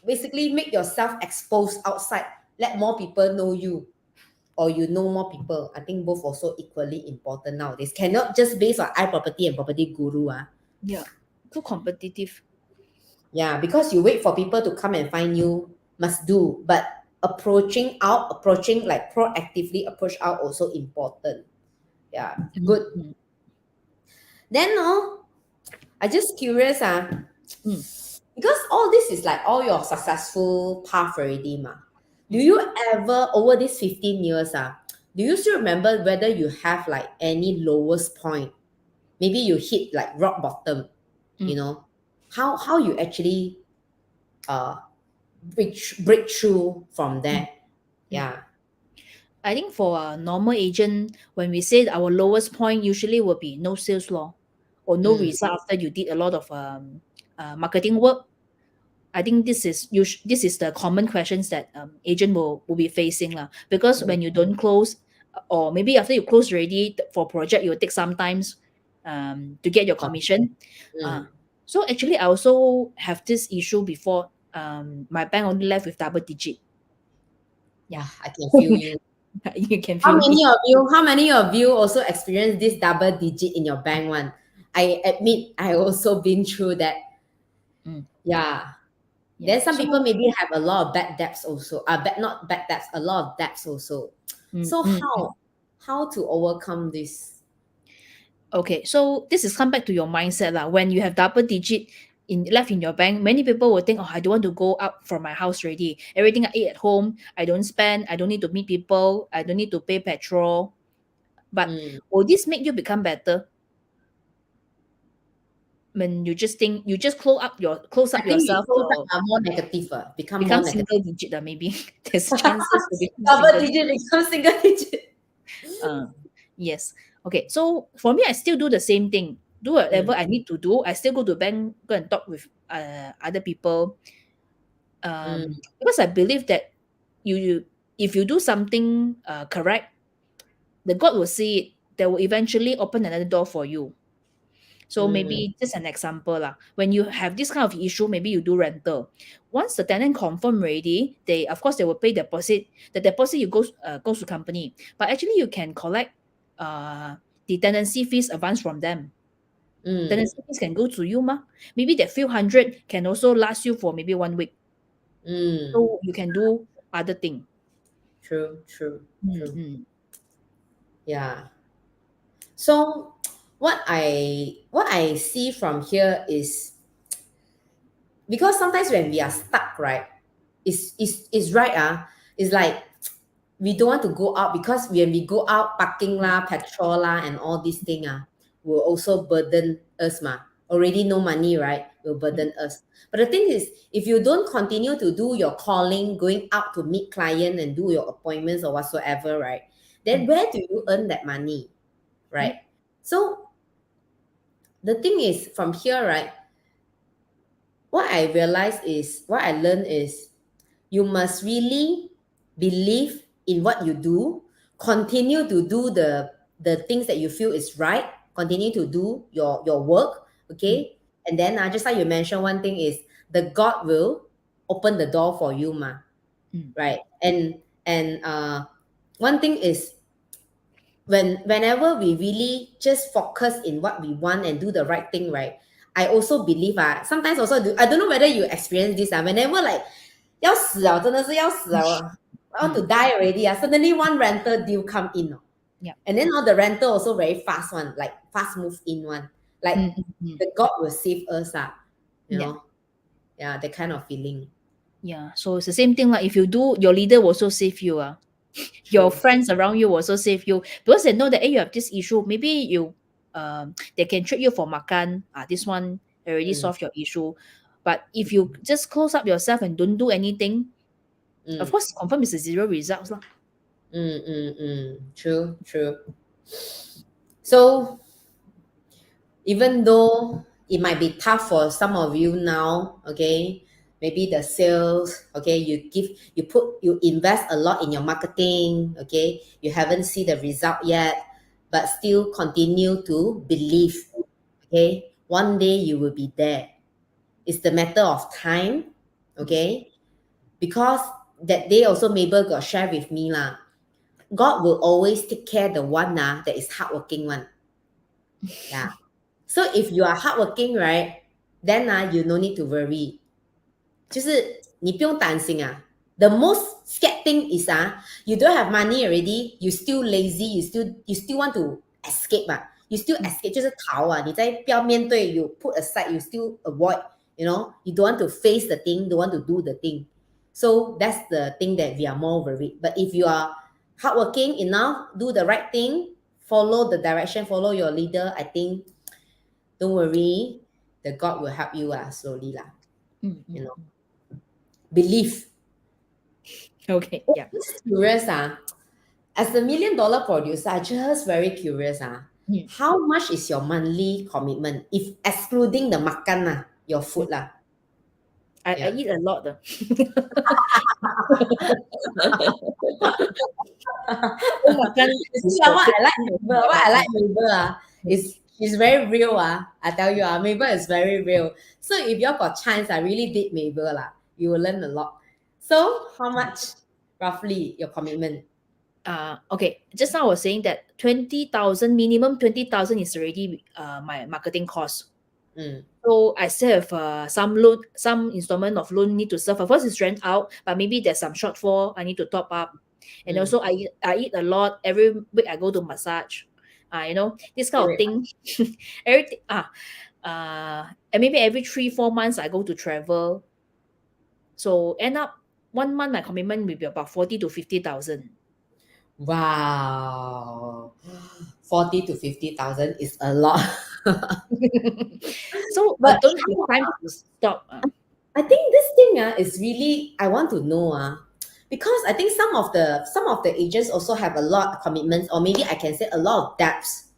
Basically, make yourself exposed outside. Let more people know you, or you know more people. I think both also equally important nowadays. Cannot just based on iProperty and Property Guru. Yeah, too competitive. Yeah, because you wait for people to come and find you, must do. But approaching like proactively approach out also important. Yeah, good. Mm. Then I just curious Mm. because all this is like all your successful path already Do Mm. you ever over these 15 years do you still remember whether you have like any lowest point? Maybe you hit like rock bottom, you Mm. know? How you actually uh break through from Mm. there? Mm. Yeah. I think for a normal agent, when we say our lowest point usually will be no sales law or no Mm, result after you did a lot of marketing work. I think this is the common questions that agent will be facing lah. Because mm, when you don't close, or maybe after you close already for project, it will take some times to get your uh, commission. Uh, mm. so actually, I also have this issue before. My bank only left with double digit. Yeah, I can feel you. you can How feel me. many of you, how many of you also experienced this double digit in your bank one? I admit I also been through that. Mm, Yeah. yeah. Then some people So maybe have a lot of bad debts also. Not bad debts, a lot of debts also. mm, So mm. how to overcome this? Okay, so this is come back to your mindset lah. When you have double digit left in your bank, many people will think, oh, I don't want to go out from my house already. Everything I eat at home, I don't spend. I don't need to meet people. I don't need to pay petrol. But Mm. will this make you become better? When you just think you just close I up think you yourself, close up are more negative, become more become negative. single digit maybe there's chances to become Double single digit become single digit. Uh, yes. Okay. So for me, I still do the same thing. Do whatever Mm, I need to do. I still go to bank, go and talk with other people. mm, Because I believe that you if you do something correct, the God will see it. They will eventually open another door for you. So mm, maybe just an example lah. When you have this kind of issue, maybe you do rental. Once the tenant confirm ready, they of course they will pay deposit. The deposit you goes to company, but actually you can collect the tenancy fees advance from them. mm, Tenancy fees can go to you mah. Maybe that few hundred can also last you for maybe 1 week. mm. So you can do other thing. True, true, true. Mm-hmm. Yeah. So what I see from here is because sometimes when we are stuck, right? Is right it's like we don't want to go out because when we go out parking lah, petrol lah, and all these thing will also burden us already no money, right, will burden us. But the thing is, if you don't continue to do your calling, going out to meet client and do your appointments or whatsoever, right, then Mm. where do you earn that money, Yep. right? So the thing is from here, right, what I learned is you must really believe in what you do, continue to do the things that you feel is right, continue to do your work, Mm. okay? And then just like you mentioned, one thing is the God will open the door for you Mm. right? And one thing is whenever we really just focus in what we want and do the right thing, right? I also believe sometimes also I don't know whether you experience this whenever like 要死了，真的是要死了 I want to Mm. die already suddenly one rental deal come in Yeah. and then all the rental also very fast one, like fast move in one, like Mm. Mm. Mm. the God will save us you Yeah. know yeah, that kind of feeling. Yeah. So it's the same thing like if you do, your leader will also save you. Your True. friends around you will also save you because they know that you have this issue. Maybe they can treat you for makan. This one already Mm, solve your issue. But if you just close up yourself and don't do anything, of mm, course, confirm is a zero results lah. True, true. So even though it might be tough for some of you now, okay, maybe the sales, okay, you invest a lot in your marketing, okay, you haven't see the result yet, but still continue to believe, okay, one day you will be there. It's the matter of time, okay? Because that day also Mabel got share with me lah. God will always take care the one that is hardworking one. Yeah. So if you are hardworking, right, then you no need to worry. 就是你不用担心啊。The most scared thing is you don't have money already, you still lazy, you still want to escape you still escape 就是逃你在不要面对 you put aside, you still avoid, you know, you don't want to face the thing, don't want to do the thing. So that's the thing that we are more worried. But if you are hardworking enough, do the right thing, follow the direction, follow your leader, I think, don't worry, the God will help you slowly lah. You know, believe. Okay, yeah. Just curious as a $1 million producer, I just very curious how much is your monthly commitment if excluding the makan your food lah? I eat a lot though. What I like Mabel is she's very real I tell you Mabel is very real. So if you got chance I really date Mabel you will learn a lot. So how much roughly your commitment? Okay, just now I was saying that 20,000 minimum 20,000 is already my marketing cost. So I still have some installment of loan need to serve. First is rent out, but maybe there's some shortfall I need to top up. And also I eat a lot. Every week I go to massage. You know, this kind of thing. Everything. And maybe every 3-4 months I go to travel. So end up 1 month my commitment will be about 40 to 50,000. Wow, 40 to 50,000 is a lot. So, but don't have time to stop. I think this thing is really I want to know because I think some of the agents also have a lot of commitments, or maybe I can say a lot of debts.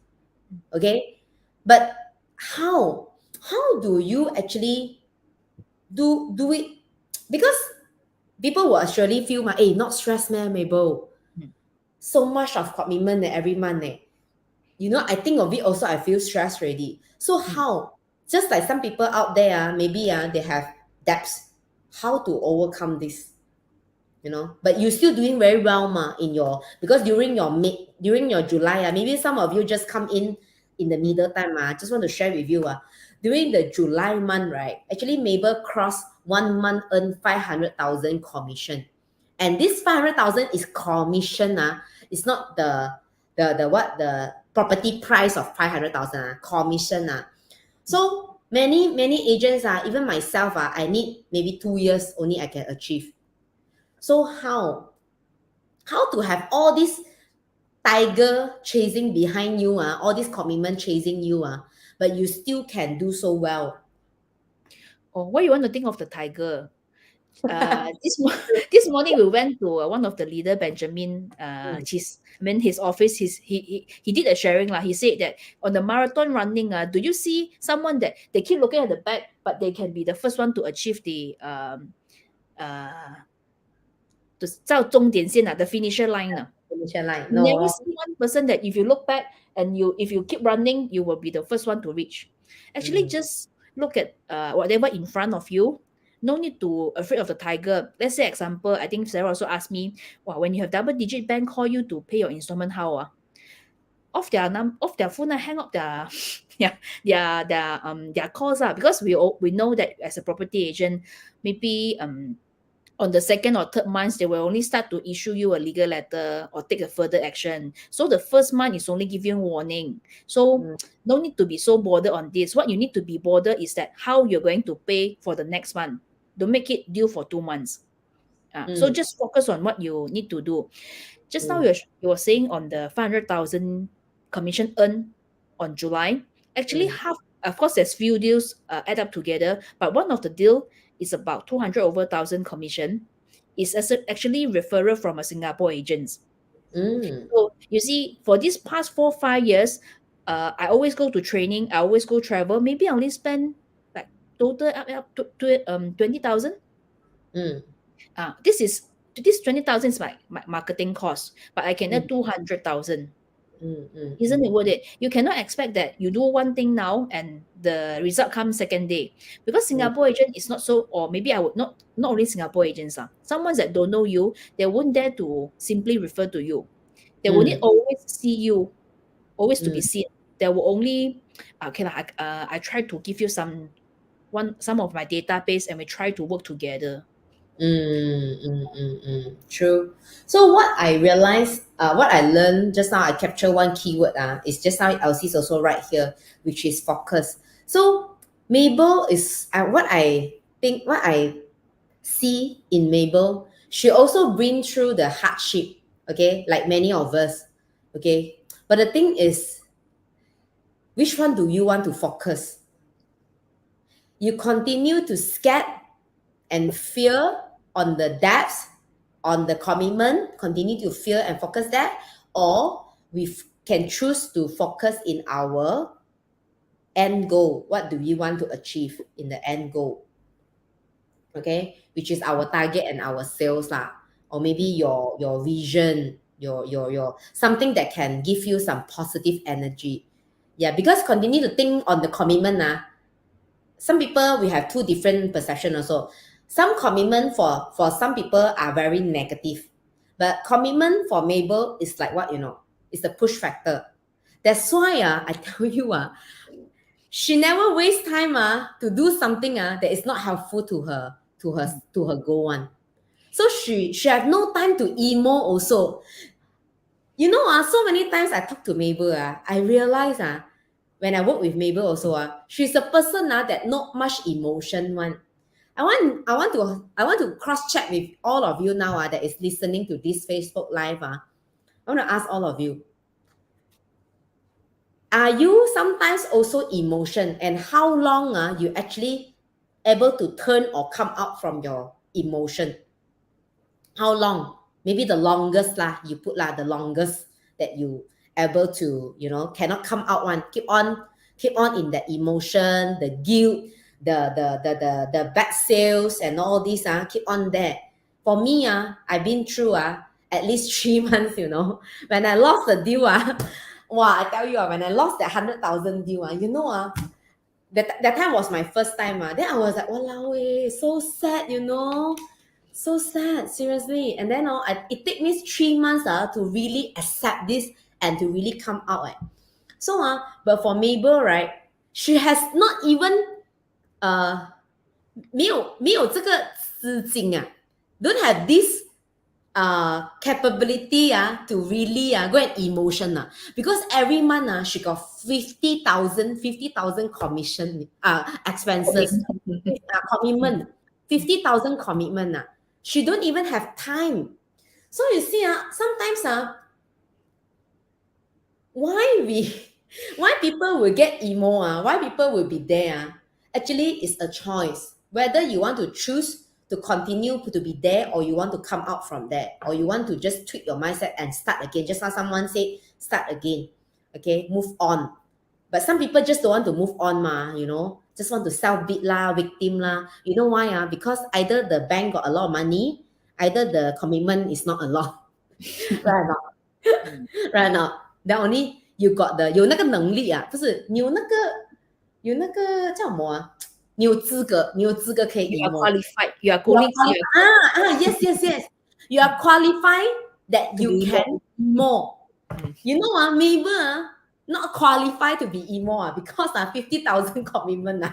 Okay, but how do you actually do it? Because people will surely feel not stressed, Mabel. So much of commitment every month. You know, I think of it also, I feel stressed already. So how? Just like some people out there, maybe they have debts. How to overcome this? You know, but you're still doing very well in your, because during your July, maybe some of you just come in the middle time. Just want to share with you. During the July month, right? Actually, Mabel crossed 1 month earn 500,000 commission. And this 500,000 is commission. It's not the property price of 500,000 commission. So many agents even myself I need maybe 2 years only I can achieve. So how to have all this tiger chasing behind you all this commitment chasing you but you still can do so well? Oh, what you want to think of the tiger? This morning we went to one of the leader, Benjamin. His office. He did a sharing He said that on the marathon running, do you see someone that they keep looking at the back, but they can be the first one to achieve the 照终点线 the finisher line Finisher line. You never see one person that if you look back and if you keep running, you will be the first one to reach. Actually, just look at whatever in front of you. No need to afraid of the tiger. Let's say example, I think Sarah also asked me, when you have double-digit bank call you to pay your installment, how off their phone, hang up their their calls because we know that as a property agent, maybe on the 2nd or 3rd month, they will only start to issue you a legal letter or take a further action. So the first month is only giving warning. So no need to be so bothered on this. What you need to be bothered is that how you're going to pay for the next month. Don't make it due for 2 months. So just focus on what you need to do. Just now you were saying on the 500,000 commission earned on July. Actually, half, of course, there's few deals add up together, but one of the deal is about 200 over thousand commission. Is actually referral from a Singapore agent. So you see, for these past 4-5 years, I always go to training. I always go travel. Maybe I only spend like total up to 20,000. This 20,000 is my marketing cost, but I can earn 200,000. Isn't it worth it? You cannot expect that you do one thing now and the result comes second day. Because Singapore agent is not so, or maybe I would not only Singapore agents, someone that don't know you, they won't dare to simply refer to you. They will need always see you, always to be seen. They will only, okay, I try to give you some of my database and we try to work together. True. So what I realized, what I learned just now, I capture one keyword, is just now Elsie's also right here, which is focus. So Mabel is, what I see in Mabel, she also been through the hardship, okay, like many of us, okay. But the thing is, which one do you want to focus? You continue to scared and fear on the debts, on the commitment, continue to fear and focus that, or we can choose to focus in our end goal. What do we want to achieve in the end goal? Okay, which is our target and our sales lah, or maybe your vision, your something that can give you some positive energy. Yeah, because continue to think on the commitment some people, we have two different perception also. Some commitment for some people are very negative, but commitment for Mabel is like what, it's the push factor. That's why I tell you she never waste time to do something that is not helpful to her goal one. So she have no time to emo also. So many times I talk to Mabel, I realize when I work with Mabel also, she's a person that not much emotion one. I want to cross-check with all of you now that is listening to this Facebook Live. I want to ask all of you. Are you sometimes also emotion, and how long you actually able to turn or come out from your emotion? How long? Maybe the longest you put the longest that you able to, cannot come out one. Keep on in the emotion, the guilt, the bad sales and all these keep on there. For me I've been through at least 3 months, when I lost the deal wow, I tell you when I lost that 100,000 deal that time was my first time then I was like, walao so sad, so sad, seriously. And then it took me 3 months to really accept this and to really come out. So but for Mabel, right, she has not even 没有这个资金don't have this capability to really go and emotion because every month she got 50,000 commission expenses commitment 50,000 commitment she don't even have time. So you see sometimes why people will get emo why people will be there actually it's a choice whether you want to choose to continue to be there, or you want to come out from there, or you want to just tweak your mindset and start again. Just like someone said, start again, okay, move on. But some people just don't want to move on just want to self-beat victim you know why because either the bank got a lot of money, either the commitment is not a lot. Right or not? Right or not? Then only you got the 有那个能力不是你有那个叫什么你有资格可以 You are emo. qualified. You are going yes. You are qualified that you can emo. You know Mabel not qualified to be emo because 50,000 commitment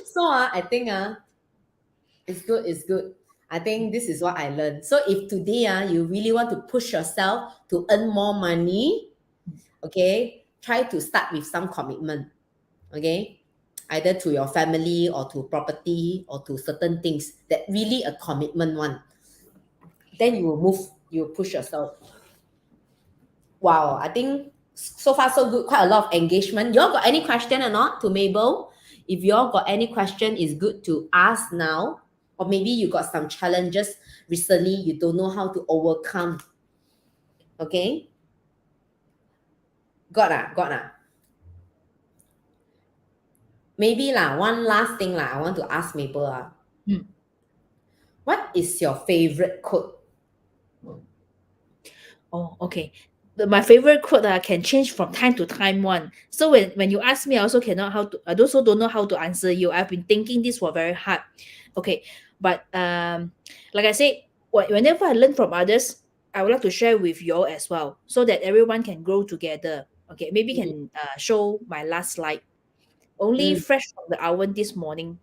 So I think it's good. I think this is what I learned. So if today you really want to push yourself to earn more money, okay, try to start with some commitment, okay, either to your family or to property or to certain things that really a commitment one. Then you will move, you will push yourself. Wow, I think so far so good. Quite a lot of engagement. Y'all got any question or not to Mabel? If y'all got any question, it's good to ask now. Or maybe you got some challenges recently you don't know how to overcome. Okay? Got Maybe one last thing I want to ask Mabel. What is your favorite quote? Oh, okay. my favorite quote can change from time to time one. So when you ask me, I also don't know how to answer you. I've been thinking this for very hard. Okay, but like I said, whenever I learn from others, I would like to share with you all as well, so that everyone can grow together. Okay, maybe Mm, can show my last slide. Only mm. fresh from the oven this morning.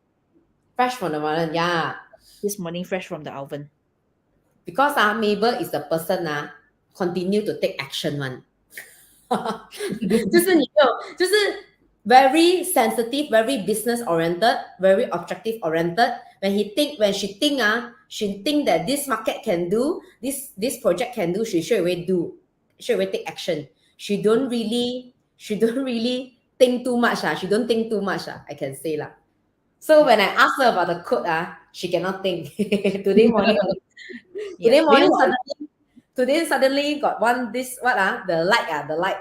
Fresh from the oven, yeah. This morning, fresh from the oven. Because Mabel is the person continue to take action one. 就是你没有，就是 very sensitive, very business oriented, very objective oriented. When she think that this market can do, this project can do, she straight away take action. She don't really think too much. She don't think too much. I can say lah. So when I ask her about the code, she cannot think. Today morning, Yeah, today suddenly got one this the light.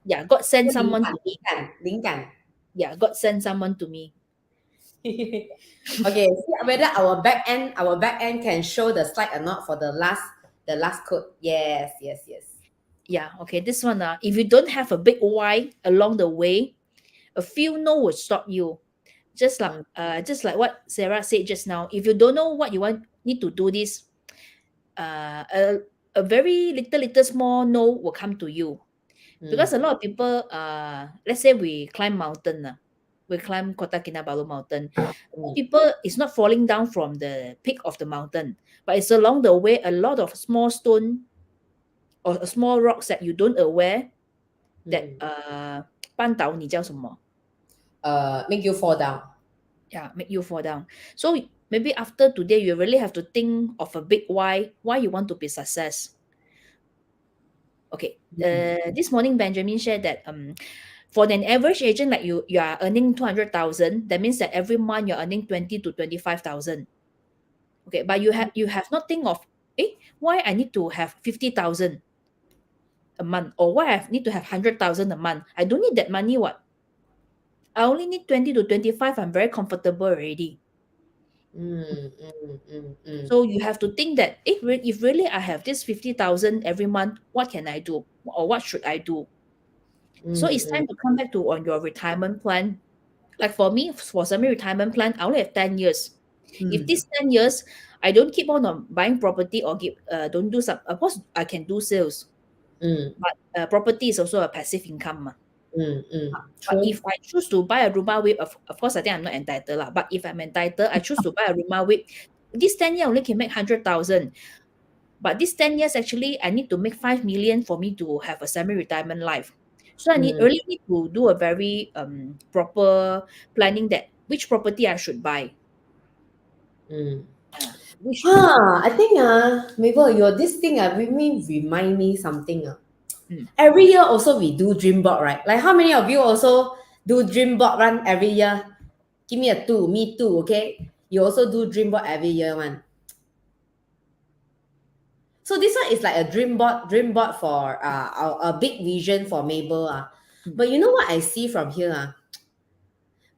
yeah, God sent someone to me. 灵感. Yeah, God sent someone to me. Okay, see whether our back end can show the slide or not for the last code. Yes. Yeah, okay, this one, if you don't have a big why along the way, a few no will stop you. Just like what Sarah said just now, if you don't know what you need to do this, a very little small no will come to you. Because a lot of people, let's say we climb mountain, we climb Kota Kinabalu mountain. People is not falling down from the peak of the mountain, but it's along the way a lot of small stone or small rocks that you don't aware that 绊倒你叫什么? Make you fall down. Yeah, make you fall down. So maybe after today, you really have to think of a big why you want to be success. Okay. This morning Benjamin shared that for an average agent like you are earning 200,000. That means that every month you're earning 20 to 25,000. Okay, but you have not think of why I need to have 50,000 a month, or why I need to have 100,000 a month. I don't need that money. What? I only need 20 to 25. I'm very comfortable already. So you have to think that if really I have this 50,000 every month, what can I do, or what should I do? So it's time to come back to on your retirement plan. Like for me, for semi-retirement plan, I only have 10 years. If these 10 years, I don't keep on buying property or don't do some, of course, I can do sales. But property is also a passive income. But if I choose to buy a rumah whip, of course, I think I'm not entitled. But if I'm entitled, I choose to buy a rumah whip. This 10 years only can make 100,000. But this 10 years, actually, I need to make 5 million for me to have a semi-retirement life. So I really need to do a very proper planning that which property I should buy. I think Mabel, this thing remind me something. Every year also we do dream board, right? Like how many of you also do dream board run every year? Give me a 2, me too, okay? You also do dream board every year one. So this one is like a dream board for a big vision for Mabel. But you know what I see from here?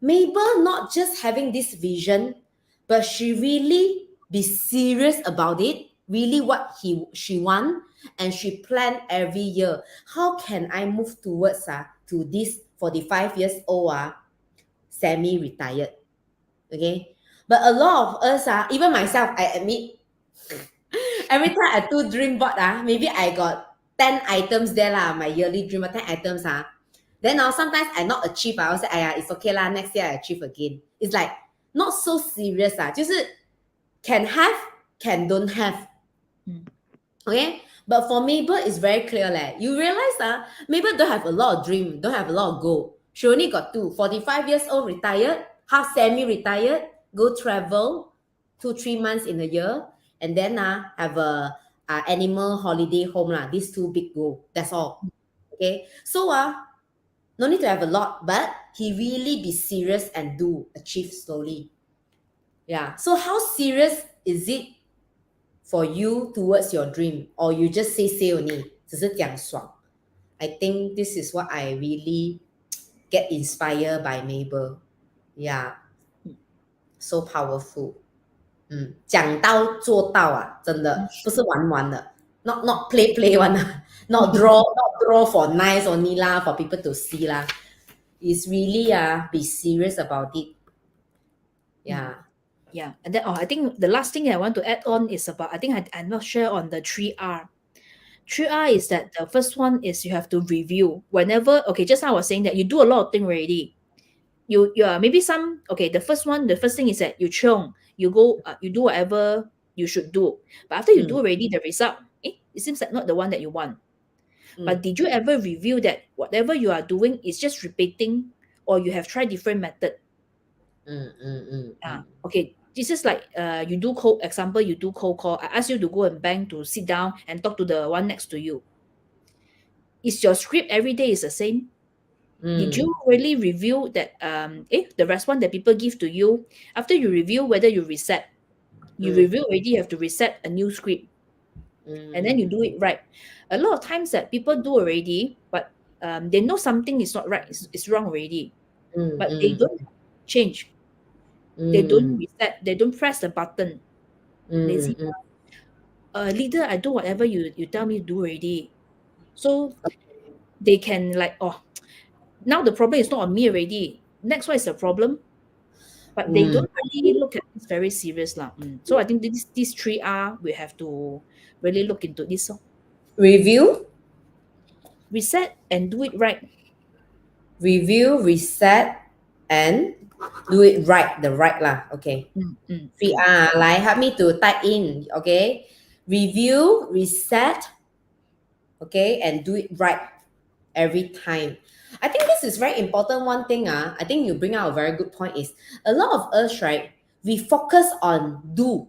Mabel not just having this vision, but she really be serious about it, really what she want, and she plan every year. How can I move towards to this 45 years old semi-retired? Okay, but a lot of us even myself, I admit, every time I do dream board maybe I got 10 items there my yearly dream board, 10 items then now sometimes I not achieve, I will say, it's okay next year I achieve again. It's like not so serious just can have, can don't have. Okay, but for Mabel it's very clear you realize Mabel don't have a lot of dream, don't have a lot of goal. She only got 2, 45 years old retired, half semi-retired, go travel 2-3 months in a year, and then have a animal holiday home these 2 big goal. That's all. Okay, so no need to have a lot, but he really be serious and achieve slowly. Yeah. So how serious is it for you towards your dream, or you just say only, 只是讲爽? I think this is what I really get inspired by Mabel. Yeah. So powerful. 讲到做到真的不是玩玩的，not play one not draw draw for nice only lah, for people to see lah. It's really be serious about it. Yeah. Yeah. And then I think the last thing I want to add on is about, I think I'm not sure on the 3R. 3R is that the first one is you have to review. Whenever, okay, just now I was saying that you do a lot of things already. You are maybe some, okay, the first thing is that you chiong, you go, you do whatever you should do. But after you do already, the result, it seems like not the one that you want. But did you ever review that whatever you are doing is just repeating, or you have tried different method? Okay, this is like you do you do cold call. I ask you to go and bank to sit down and talk to the one next to you. Is your script every day is the same? Did you really review that the response that people give to you after you review whether you reset? You review already, you have to reset a new script. And then you do it right. A lot of times that people do already, but they know something is not right, it's wrong already. But they don't change. They don't reset, they don't press the button. Lazy. Leader, I do whatever you tell me to do already. So they can like, now the problem is not on me already. Next one is the problem. But they don't really look at this very serious lah. So I think these 3R, we have to really look into this. Review, reset, and do it right. Review, reset, and do it right. The right lah. Okay. 3R. 来 help me to type in. Okay. Review, reset, okay, and do it right every time. I think this is very important. One thing, I think you bring out a very good point is a lot of us, right, we focus on do.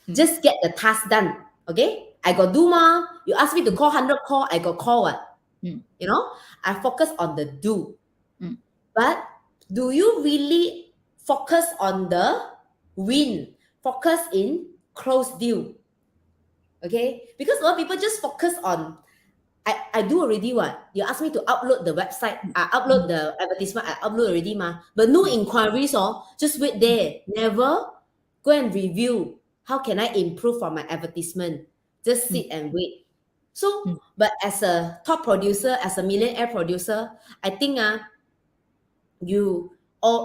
Just get the task done. Okay? I got do ma. You ask me to call 100 call, I got call what? You know? I focus on the do. But do you really focus on the win? Focus in close deal. Okay? Because a lot of people just focus on I do already what? You ask me to upload the website, I upload the advertisement, I upload already ma. But no inquiries just wait there. Never go and review. How can I improve for my advertisement? Just sit and wait. So, but as a top producer, as a millionaire producer, I think you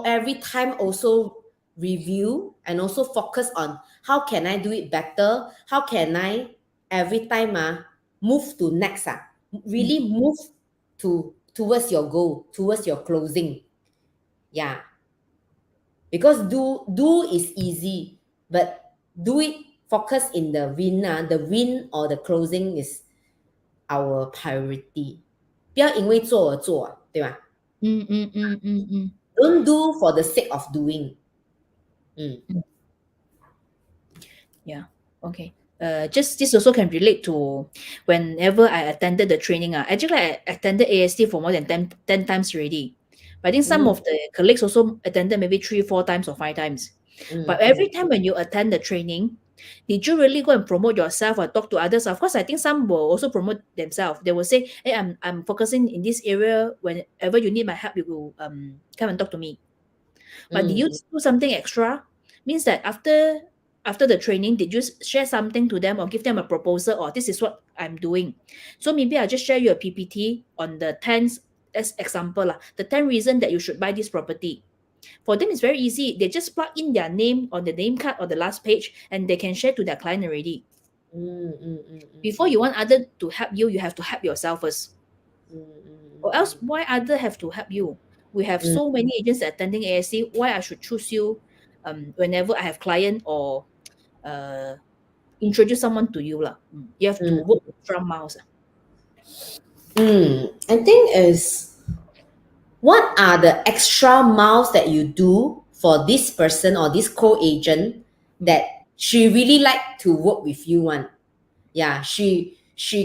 every time also review and also focus on how can I do it better? How can I every time move to next really move towards your goal, towards your closing. Yeah. Because do is easy, but do it focus in the win. The win or the closing is our priority. 不要因为做而做，对吧？ Don't do for the sake of doing. Yeah. Okay. Just this also can relate to whenever I attended the training. Actually, I attended AST for more than 10 times already. But I think some of the colleagues also attended maybe 3, 4 times or 5 times. But every time when you attend the training, did you really go and promote yourself or talk to others? Of course, I think some will also promote themselves. They will say, hey, I'm focusing in this area. Whenever you need my help, you will come and talk to me. But did you do something extra? Means that after the training, did you share something to them or give them a proposal or this is what I'm doing? So maybe I'll just share you a PPT on the 10, as example, the 10 reasons that you should buy this property. For them, it's very easy. They just plug in their name on the name card or the last page and they can share to their client already. Before you want others to help you, you have to help yourself first. Or else, why others have to help you? We have so many agents attending ASC. Why I should choose you whenever I have client or introduce someone to you. You have to work with extra miles. I think is what are the extra miles that you do for this person or this co-agent that she really like to work with you one? Yeah, she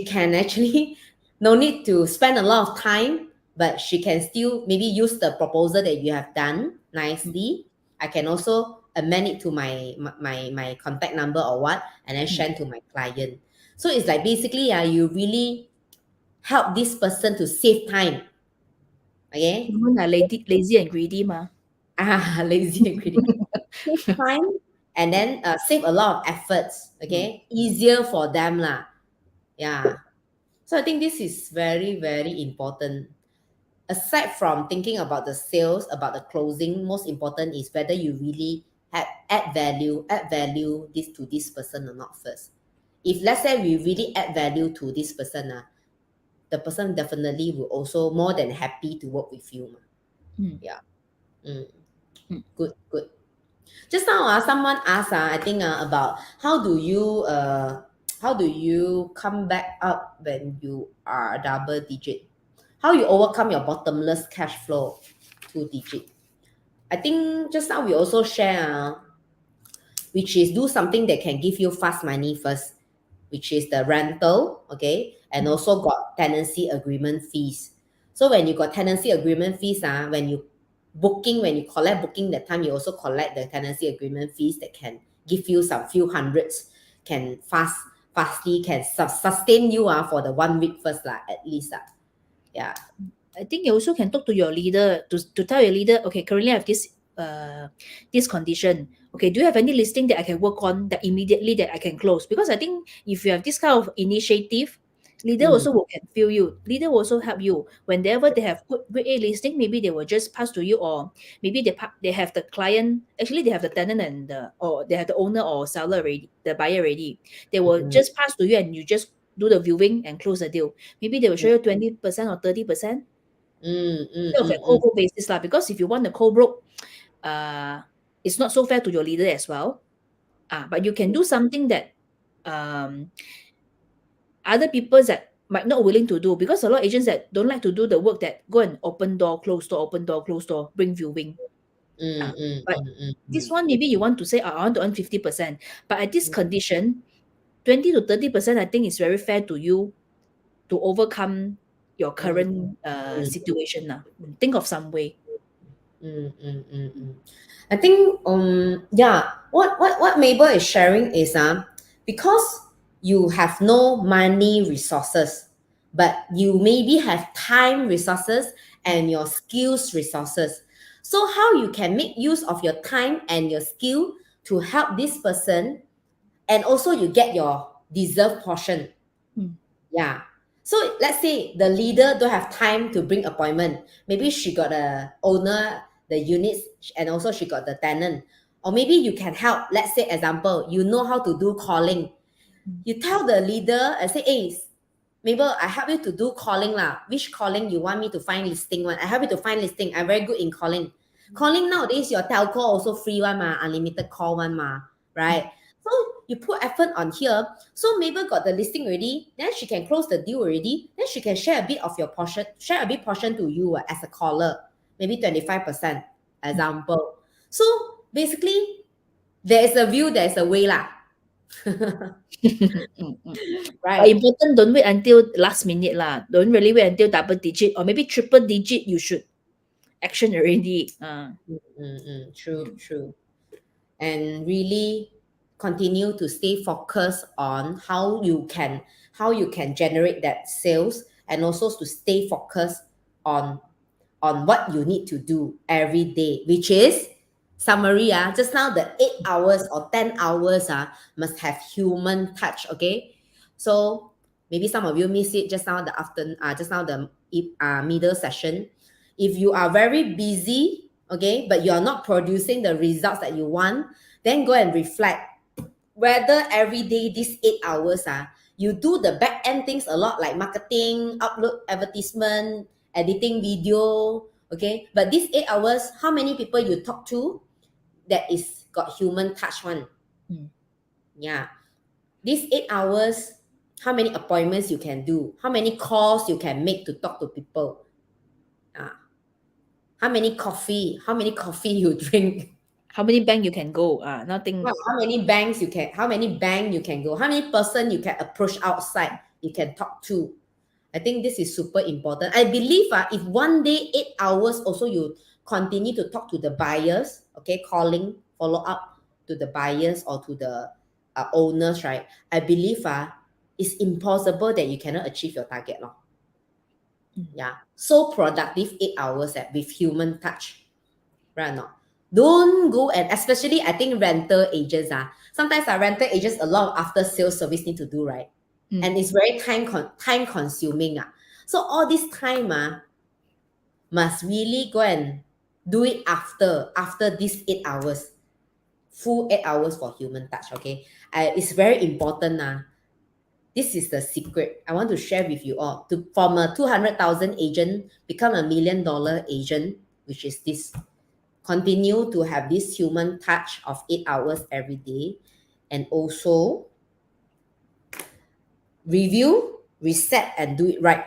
can actually no need to spend a lot of time, but she can still maybe use the proposal that you have done nicely. I can also amend it to my contact number or what, and then share to my client. So it's like basically you really help this person to save time. Okay? Women are lazy and greedy, ma. Lazy and greedy. Save time and then save a lot of efforts. Okay? Easier for them lah. Yeah. So I think this is very, very important. Aside from thinking about the sales, about the closing, most important is whether you really add value this to this person or not first. If let's say we really add value to this person, the person definitely will also more than happy to work with you. Mm. Yeah. Mm. Mm. Good. Just now, someone asked, I think about how do you come back up when you are double digit? How you overcome your bottomless cash flow 2 digit? I think just now we also share, which is do something that can give you fast money first, which is the rental, okay, and also got tenancy agreement fees. So when you got tenancy agreement fees, when you collect booking that time, you also collect the tenancy agreement fees that can give you some few hundreds, can fastly can sustain you for the 1 week first at least. Yeah. I think you also can talk to your leader to tell your leader, okay, currently I have this condition. Okay, do you have any listing that I can work on that immediately that I can close? Because I think if you have this kind of initiative, leader Mm, also can feel you. Leader will also help you. Whenever they have good grade A listing, maybe they will just pass to you, or maybe they have the client, actually they have the tenant and or they have the owner or seller already, the buyer already. They will mm, just pass to you and you just do the viewing and close the deal. Maybe they will show you 20% or 30%. mm, mm, Instead of a mm, mm, co-broke basis lah, because if you want a co-broke, it's not so fair to your leader as well. But you can do something that um, other people that might not willing to do, because a lot of agents that don't like to do the work that go and open door, close door, open door, close door, bring viewing. mm, mm, But mm, mm, this mm. one, maybe you want to say, I want to earn 50%. But at this condition, 20 to 30%, I think is very fair to you to overcome your Mm, current mm. situation. Think of some way. I think what Mabel is sharing is because you have no money resources, but you maybe have time resources and your skills resources. So how you can make use of your time and your skill to help this person, and also you get your deserved portion. Mm. Yeah. So let's say the leader don't have time to bring appointment. Maybe she got a owner, the units, and also she got the tenant. Or maybe you can help. Let's say example, you know how to do calling. You tell the leader and say, hey, Mabel, I help you to do calling lah. Which calling you want me to find listing one? I help you to find listing. I'm very good in calling. Calling nowadays, your telco also free one unlimited call one right? So you put effort on here. So Mabel got the listing already. Then she can close the deal already. Then she can share a bit of your portion, share a bit portion to you as a caller, maybe 25%, example. So basically, there is a view, there is a way lah. But Right. important, don't wait until last minute lah. Don't really wait until double digit or maybe triple digit. You should action already. True. And really continue to stay focused on how you can generate that sales, and also to stay focused on what you need to do every day, which is summary just now the 8 hours or 10 hours must have human touch. Okay, so maybe some of you miss it just now the afternoon, just now the middle session. If you are very busy, okay, but you are not producing the results that you want, then go and reflect whether every day these 8 hours you do the back end things a lot, like marketing, upload advertisement, editing video, okay, but these 8 hours, how many people you talk to that is got human touch one? Yeah, these 8 hours, how many appointments you can do, how many calls you can make to talk to people, how many coffee you drink. How many bank you can go? Nothing. How many banks you can, how many bank you can go, how many person you can approach outside, you can talk to. I think this is super important. I believe if one day 8 hours also you continue to talk to the buyers, okay, calling, follow up to the buyers or to the owners, right? I believe it's impossible that you cannot achieve your target. Yeah, so productive 8 hours with human touch, right or not? Don't go, and especially I think rental agents sometimes rental agents a lot of after sales service need to do, right? And it's very time consuming. So all this time must really go and do it after these 8 hours. Full 8 hours for human touch, okay? It's very important. This is the secret I want to share with you all. From a 200,000 agent, become a $1 million agent, which is this. Continue to have this human touch of 8 hours every day. And also review, reset, and do it right.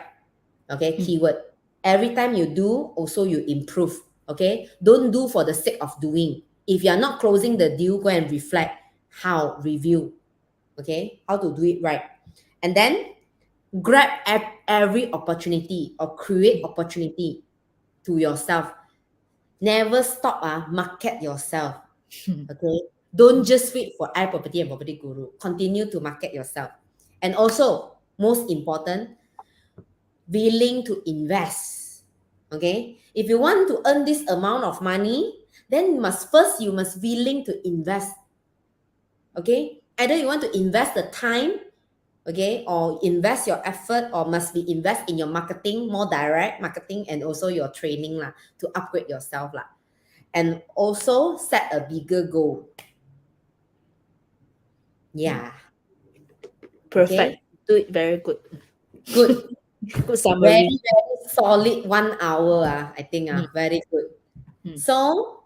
Okay, keyword. Every time you do, also you improve. Okay, don't do for the sake of doing. If you are not closing the deal, go and reflect how, review. Okay, how to do it right. And then grab every opportunity or create opportunity to yourself. Never stop market yourself. Okay, don't just wait for iProperty and Property Guru. Continue to market yourself. And also, most important, willing to invest. Okay, if you want to earn this amount of money, then you must willing to invest. Okay, either you want to invest the time, okay, or invest your effort, or must be invest in your marketing, more direct marketing, and also your training to upgrade yourself and also set a bigger goal. Yeah. Perfect. Okay. Do it very good. Good. Good summary. Very, very solid 1 hour. I think very good. So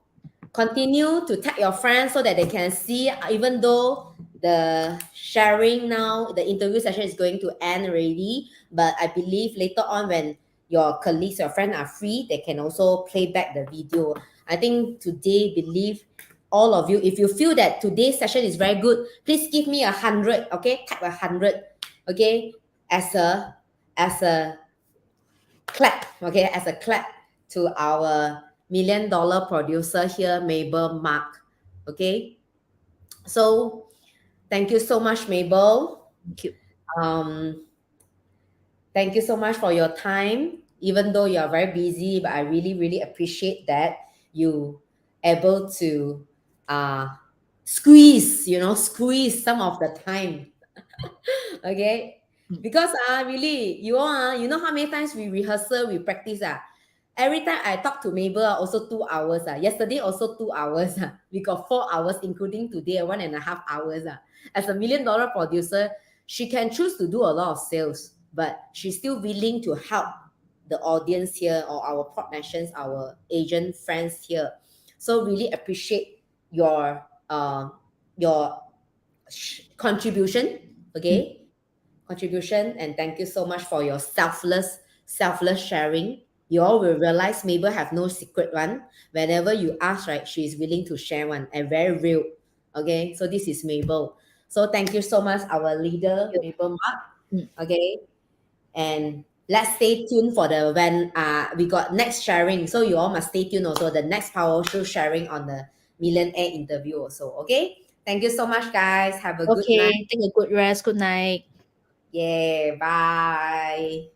continue to tag your friends so that they can see, even though the sharing now, the interview session is going to end already. But I believe later on when your colleagues, your friends are free, they can also play back the video. I think today, believe all of you, if you feel that today's session is very good, please give me 100, okay? Type 100, okay? As a clap, okay? As a clap to our $1 million producer here, Mabel Mak, okay? So thank you so much, Mabel. Thank you. Thank you so much for your time. Even though you are very busy, but I really, really appreciate that you able to squeeze some of the time. Okay, because really you all you know how many times we rehearsal, we practice every time I talk to Mabel also 2 hours yesterday also 2 hours we got 4 hours including today 1.5 hours as a $1 million producer. She can choose to do a lot of sales, but she's still willing to help the audience here or our PropNex, our agent friends here. So really appreciate your contribution, okay? Contribution, and thank you so much for your selfless sharing. You all will realize Mabel have no secret one. Whenever you ask, right, she is willing to share one and very real. Okay, so this is Mabel. So thank you so much, our leader, Mabel Mak. Okay, and let's stay tuned for when we got next sharing. So you all must stay tuned also the next powerful sharing on the Millionaire interview also. Okay, thank you so much, guys. Have a good night. Okay, take a good rest. Good night. Yeah, bye.